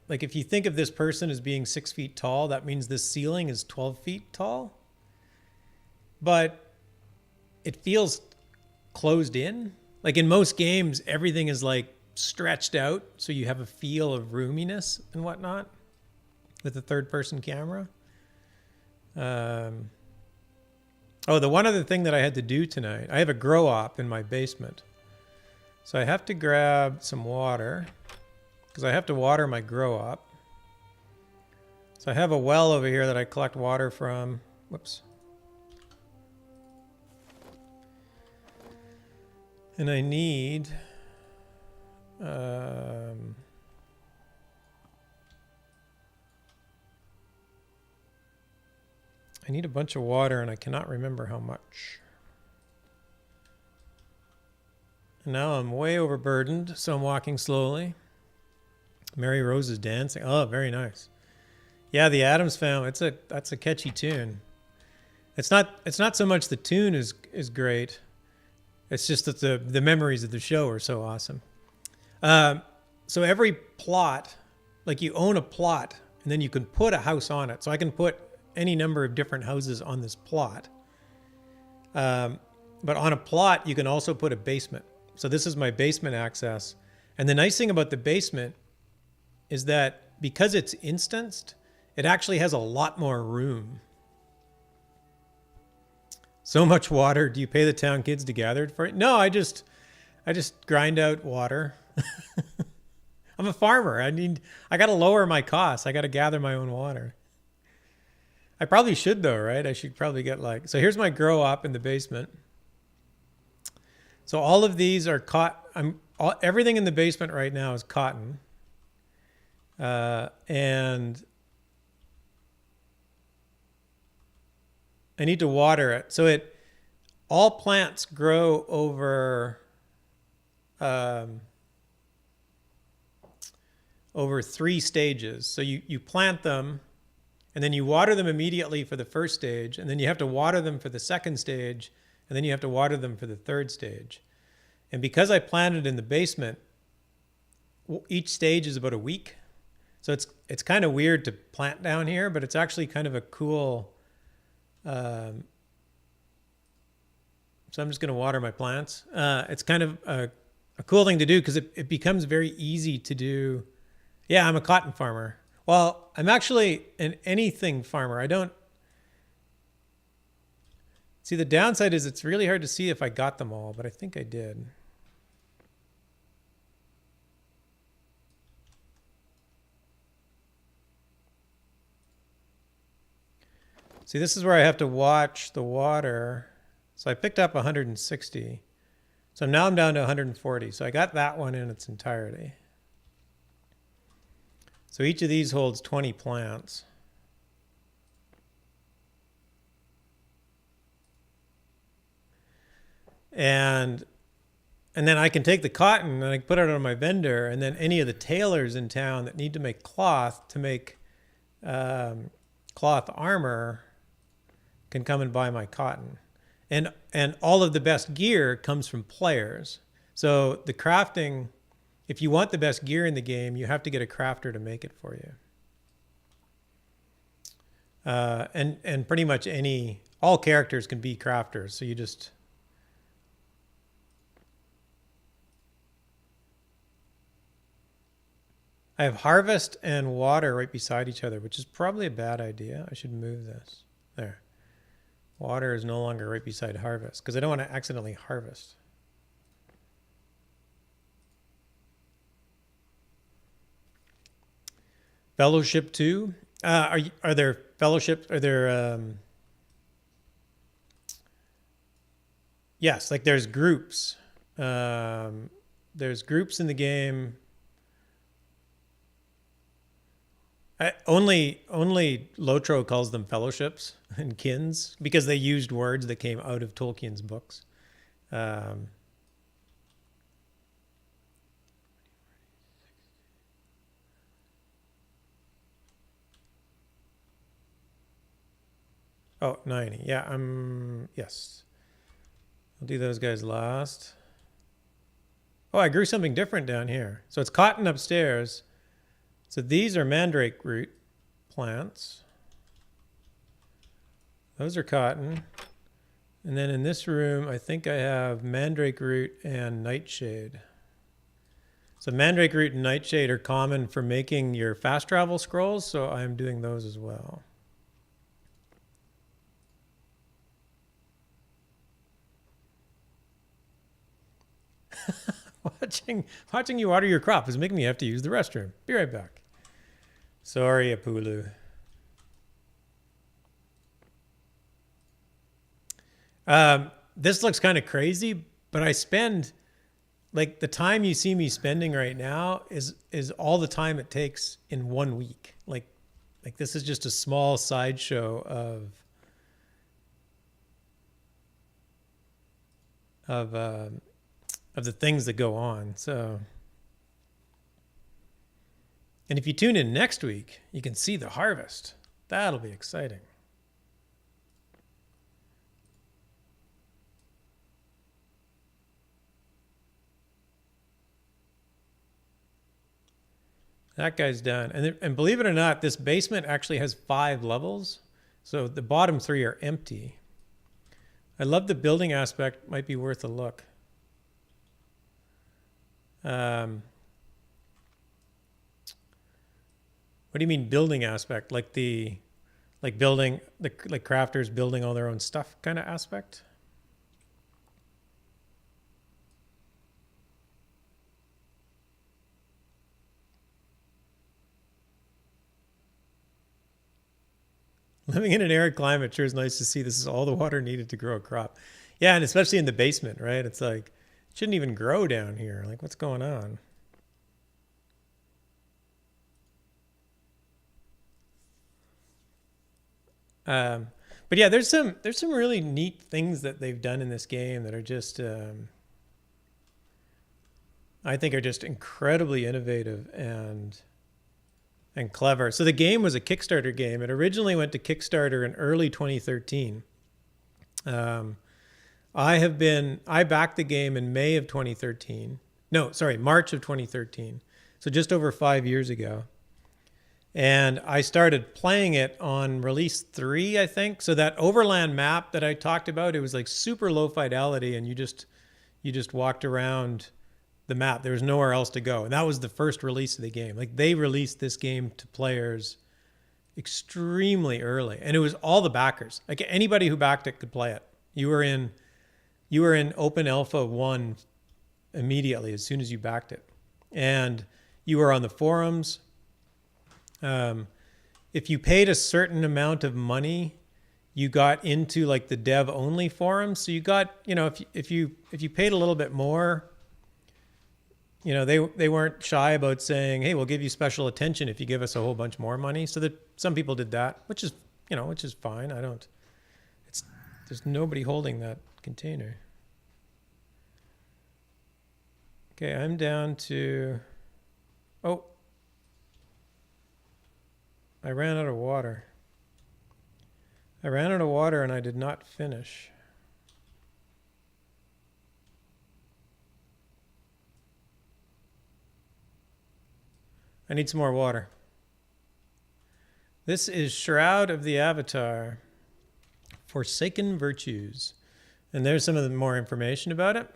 Like if you think of this person as being 6 feet tall, that means this ceiling is 12 feet tall. But it feels closed in. Like in most games, everything is like stretched out, so you have a feel of roominess and whatnot with the third-person camera. Oh, the one other thing that I had to do tonight, I have a grow op in my basement. So I have to grab some water because I have to water my grow op. So I have a well over here that I collect water from. Whoops. And I need... I need a bunch of water, and I cannot remember how much. And now I'm way overburdened, so I'm walking slowly. Mary Rose is dancing. Oh, very nice. Yeah, the Addams Family. That's a catchy tune. It's not so much the tune is great. It's just that the memories of the show are so awesome. So every plot, like you own a plot, and then you can put a house on it. So I can put any number of different houses on this plot. But on a plot, you can also put a basement. So this is my basement access. And the nice thing about the basement is that because it's instanced, it actually has a lot more room. So much water. Do you pay the town kids to gather it for it? No, I just grind out water. I'm a farmer. I got to lower my costs. I got to gather my own water. I probably should though, right? I should probably get so here's my grow op in the basement. So all of these are everything in the basement right now is cotton. And I need to water it. So all plants grow over 3 stages. So you plant them, and then you water them immediately for the first stage, and then you have to water them for the second stage, and then you have to water them for the third stage. And because I planted in the basement, each stage is about a week. So it's kind of weird to plant down here, but it's actually kind of a cool... so I'm just going to water my plants. It's kind of a a cool thing to do because it becomes very easy to do. Yeah, I'm a cotton farmer. Well, I'm actually an anything farmer. I don't see, the downside is it's really hard to see if I got them all, but I think I did. See, this is where I have to watch the water. So I picked up 160. So now I'm down to 140. So I got that one in its entirety. So each of these holds 20 plants. And then I can take the cotton and I can put it on my vendor, and then any of the tailors in town that need to make cloth to make cloth armor can come and buy my cotton. And all of the best gear comes from players. So the crafting, if you want the best gear in the game, you have to get a crafter to make it for you. And pretty much all characters can be crafters. So you just, I have harvest and water right beside each other, which is probably a bad idea. I should move this. There. Water is no longer right beside harvest because I don't want to accidentally harvest. Fellowship 2. Are there fellowships? Are there... yes, like there's groups. There's groups in the game. Only Lotro calls them fellowships and kins because they used words that came out of Tolkien's books. Oh, 90. Yeah, yes. I'll do those guys last. Oh, I grew something different down here. So it's cotton upstairs. So these are mandrake root plants. Those are cotton. And then in this room, I think I have mandrake root and nightshade. So mandrake root and nightshade are common for making your fast travel scrolls, so I'm doing those as well. Watching you water your crop is making me have to use the restroom. Be right back. Sorry, Apulu. This looks kind of crazy, but I spend, like, the time you see me spending right now is all the time it takes in 1 week. Like this is just a small sideshow of the things that go on. So, and if you tune in next week, you can see the harvest. That'll be exciting. That guy's done. And believe it or not, this basement actually has 5 levels. So the bottom 3 are empty. I love the building aspect. Might be worth a look. What do you mean building aspect? Like building, like crafters building all their own stuff kind of aspect? Living in an arid climate sure is nice to see. This is all the water needed to grow a crop. Yeah, and especially in the basement, right? It's like, it shouldn't even grow down here. Like, what's going on? But yeah, there's some really neat things that they've done in this game that are just, I think are just incredibly innovative and clever. So the game was a Kickstarter game. It originally went to Kickstarter in early 2013. I backed the game in May of 2013. No, sorry, March of 2013. So just over 5 years ago. And I started playing it on release 3, I think. So that overland map that I talked about, it was like super low fidelity, and you just walked around the map. There was nowhere else to go. And that was the first release of the game. Like, they released this game to players extremely early. And it was all the backers. Like, anybody who backed it could play it. You were in Open Alpha 1 immediately as soon as you backed it. And you were on the forums. If you paid a certain amount of money, you got into like the dev only forums. So you got, if you paid a little bit more, they weren't shy about saying, hey, we'll give you special attention if you give us a whole bunch more money. So that some people did that, which is fine. There's nobody holding that container. Okay, I'm down to, I ran out of water. And I did not finish. I need some more water. This is Shroud of the Avatar, Forsaken Virtues. And there's some of the more information about it.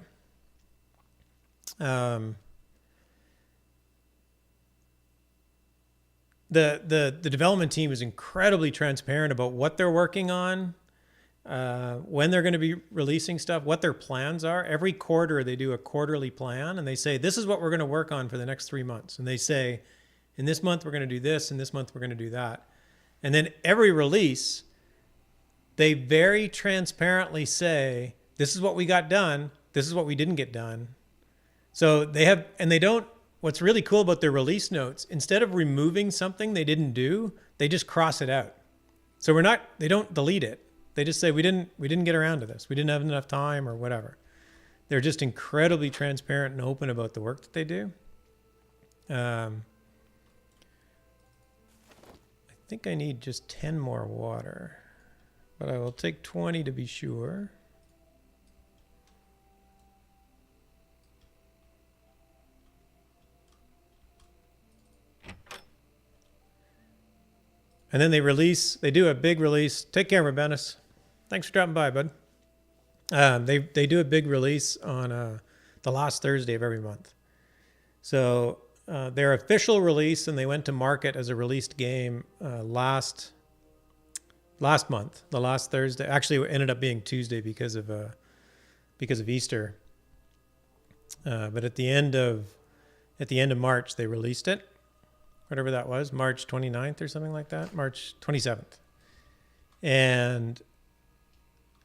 The development team is incredibly transparent about what they're working on, when they're going to be releasing stuff, what their plans are. Every quarter they do a quarterly plan, and they say, this is what we're going to work on for the next 3 months. And they say, in this month we're going to do this, and this month we're going to do that. And then every release, they very transparently say, this is what we got done, this is what we didn't get done. So what's really cool about their release notes, instead of removing something they didn't do, they just cross it out. So they don't delete it. They just say, we didn't get around to this. We didn't have enough time or whatever. They're just incredibly transparent and open about the work that they do. I think I need just 10 more water, but I will take 20 to be sure. And then they do a big release. Take care, Rabenis. Thanks for dropping by, bud. They do a big release on the last Thursday of every month. So their official release, and they went to market as a released game last month, the last Thursday. Actually, it ended up being Tuesday because of Easter. But at the end of March, they released it. Whatever that was, March 29th or something like that, March 27th. And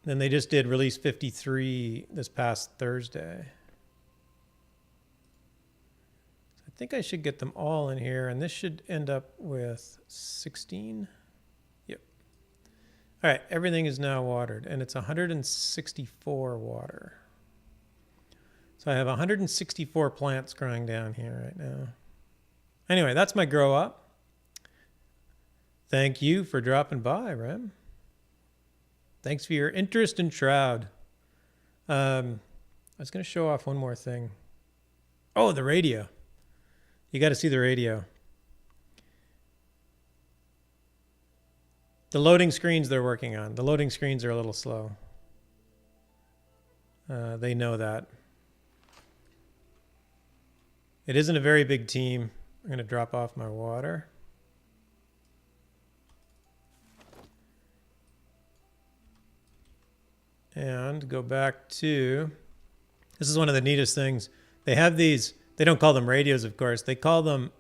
then they just did release 53 this past Thursday. I think I should get them all in here, and this should end up with 16. Yep. All right, everything is now watered, and it's 164 water. So I have 164 plants growing down here right now. Anyway, that's my grow up. Thank you for dropping by, Rem. Thanks for your interest in Shroud. I was going to show off one more thing. Oh, the radio. You got to see the radio. The loading screens they're working on. The loading screens are a little slow. They know that. It isn't a very big team. I'm going to drop off my water. And go back to, this is one of the neatest things. They have these, they don't call them radios, of course. They call them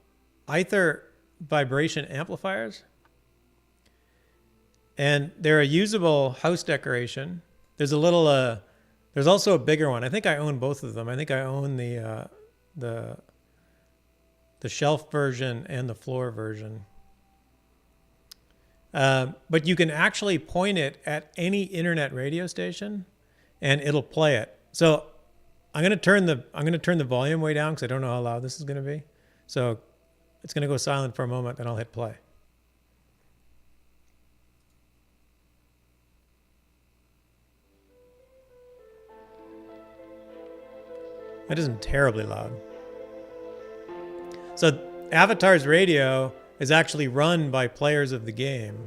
ether vibration amplifiers. And they're a usable house decoration. There's a little, there's also a bigger one. I think I own both of them. I think I own the shelf version and the floor version. But you can actually point it at any internet radio station and it'll play it. So I'm going to turn the volume way down because I don't know how loud this is going to be. So it's going to go silent for a moment, then I'll hit play. That isn't terribly loud. So Avatar's radio is actually run by players of the game.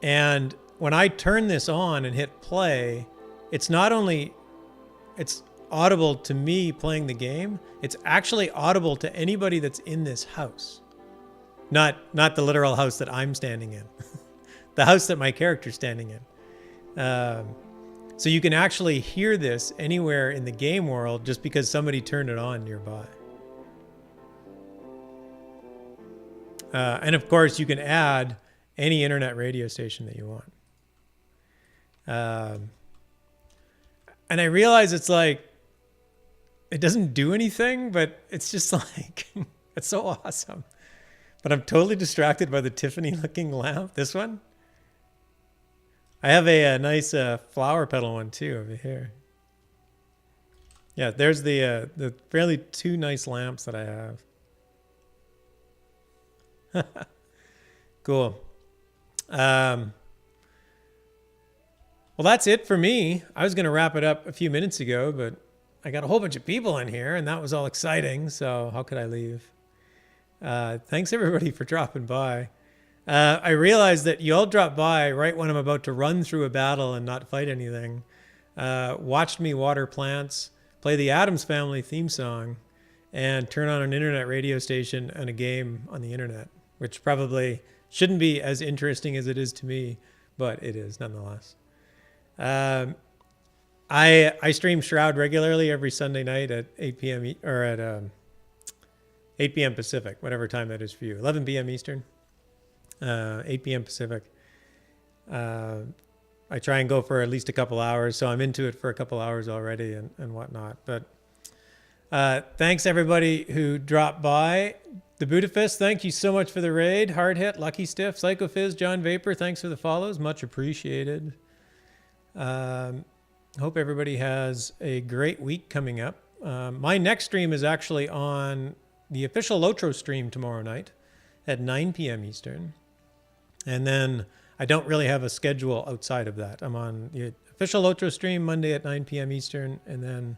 And when I turn this on and hit play, it's not only, it's audible to me playing the game. It's actually audible to anybody that's in this house. Not the literal house that I'm standing in. The house that my character's standing in. So you can actually hear this anywhere in the game world just because somebody turned it on nearby. And of course, you can add any internet radio station that you want. And I realize it's like, it doesn't do anything, but it's just like, it's so awesome. But I'm totally distracted by the Tiffany looking lamp. This one. I have a nice flower petal one too over here. Yeah, there's the fairly two nice lamps that I have. Cool. Well, that's it for me. I was going to wrap it up a few minutes ago, but I got a whole bunch of people in here, and that was all exciting. So how could I leave? Thanks everybody for dropping by. I realized that you all dropped by right when I'm about to run through a battle and not fight anything. Watched me water plants, play the Addams Family theme song, and turn on an internet radio station and a game on the internet, which probably shouldn't be as interesting as it is to me, but it is nonetheless. I stream Shroud regularly every Sunday night at 8 p.m. or at 8 p.m. Pacific, whatever time that is for you. 11 p.m. Eastern, 8 p.m. Pacific. I try and go for at least a couple hours, so I'm into it for a couple hours already and whatnot. But thanks everybody who dropped by. The Budapest, thank you so much for the raid. Hard Hit, Lucky Stiff, Psychofizz, John Vapor, thanks for the follows. Much appreciated. Hope everybody has a great week coming up. My next stream is actually on the official Lotro stream tomorrow night at 9 p.m. Eastern. And then I don't really have a schedule outside of that. I'm on the official Lotro stream Monday at 9 p.m. Eastern, and then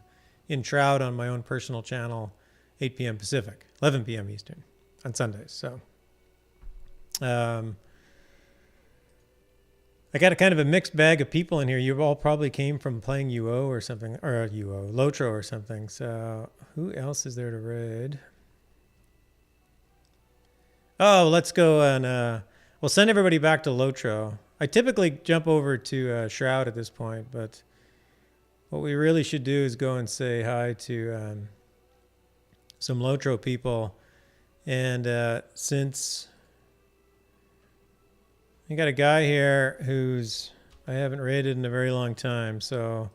in Shroud on my own personal channel, 8 p.m. Pacific, 11 p.m. Eastern on Sundays. So I got a kind of a mixed bag of people in here. You all probably came from playing UO or something, or Lotro or something. So who else is there to raid? Oh, let's go and we'll send everybody back to Lotro. I typically jump over to Shroud at this point, but what we really should do is go and say hi to some Lotro people. And since I got a guy here who's I haven't raided in a very long time, so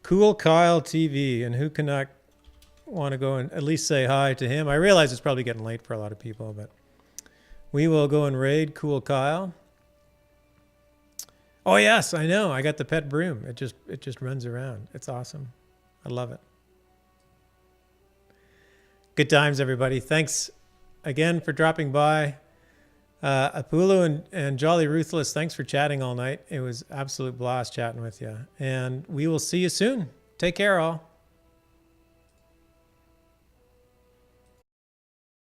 Cool Kyle TV, and who can not want to go and at least say hi to him? I realize it's probably getting late for a lot of people, but we will go and raid Cool Kyle. Oh yes, I know. I got the pet broom. It just runs around. It's awesome. I love it. Good times, everybody. Thanks again for dropping by. Apulu and Jolly Ruthless, thanks for chatting all night. It was absolute blast chatting with you. And we will see you soon. Take care, all.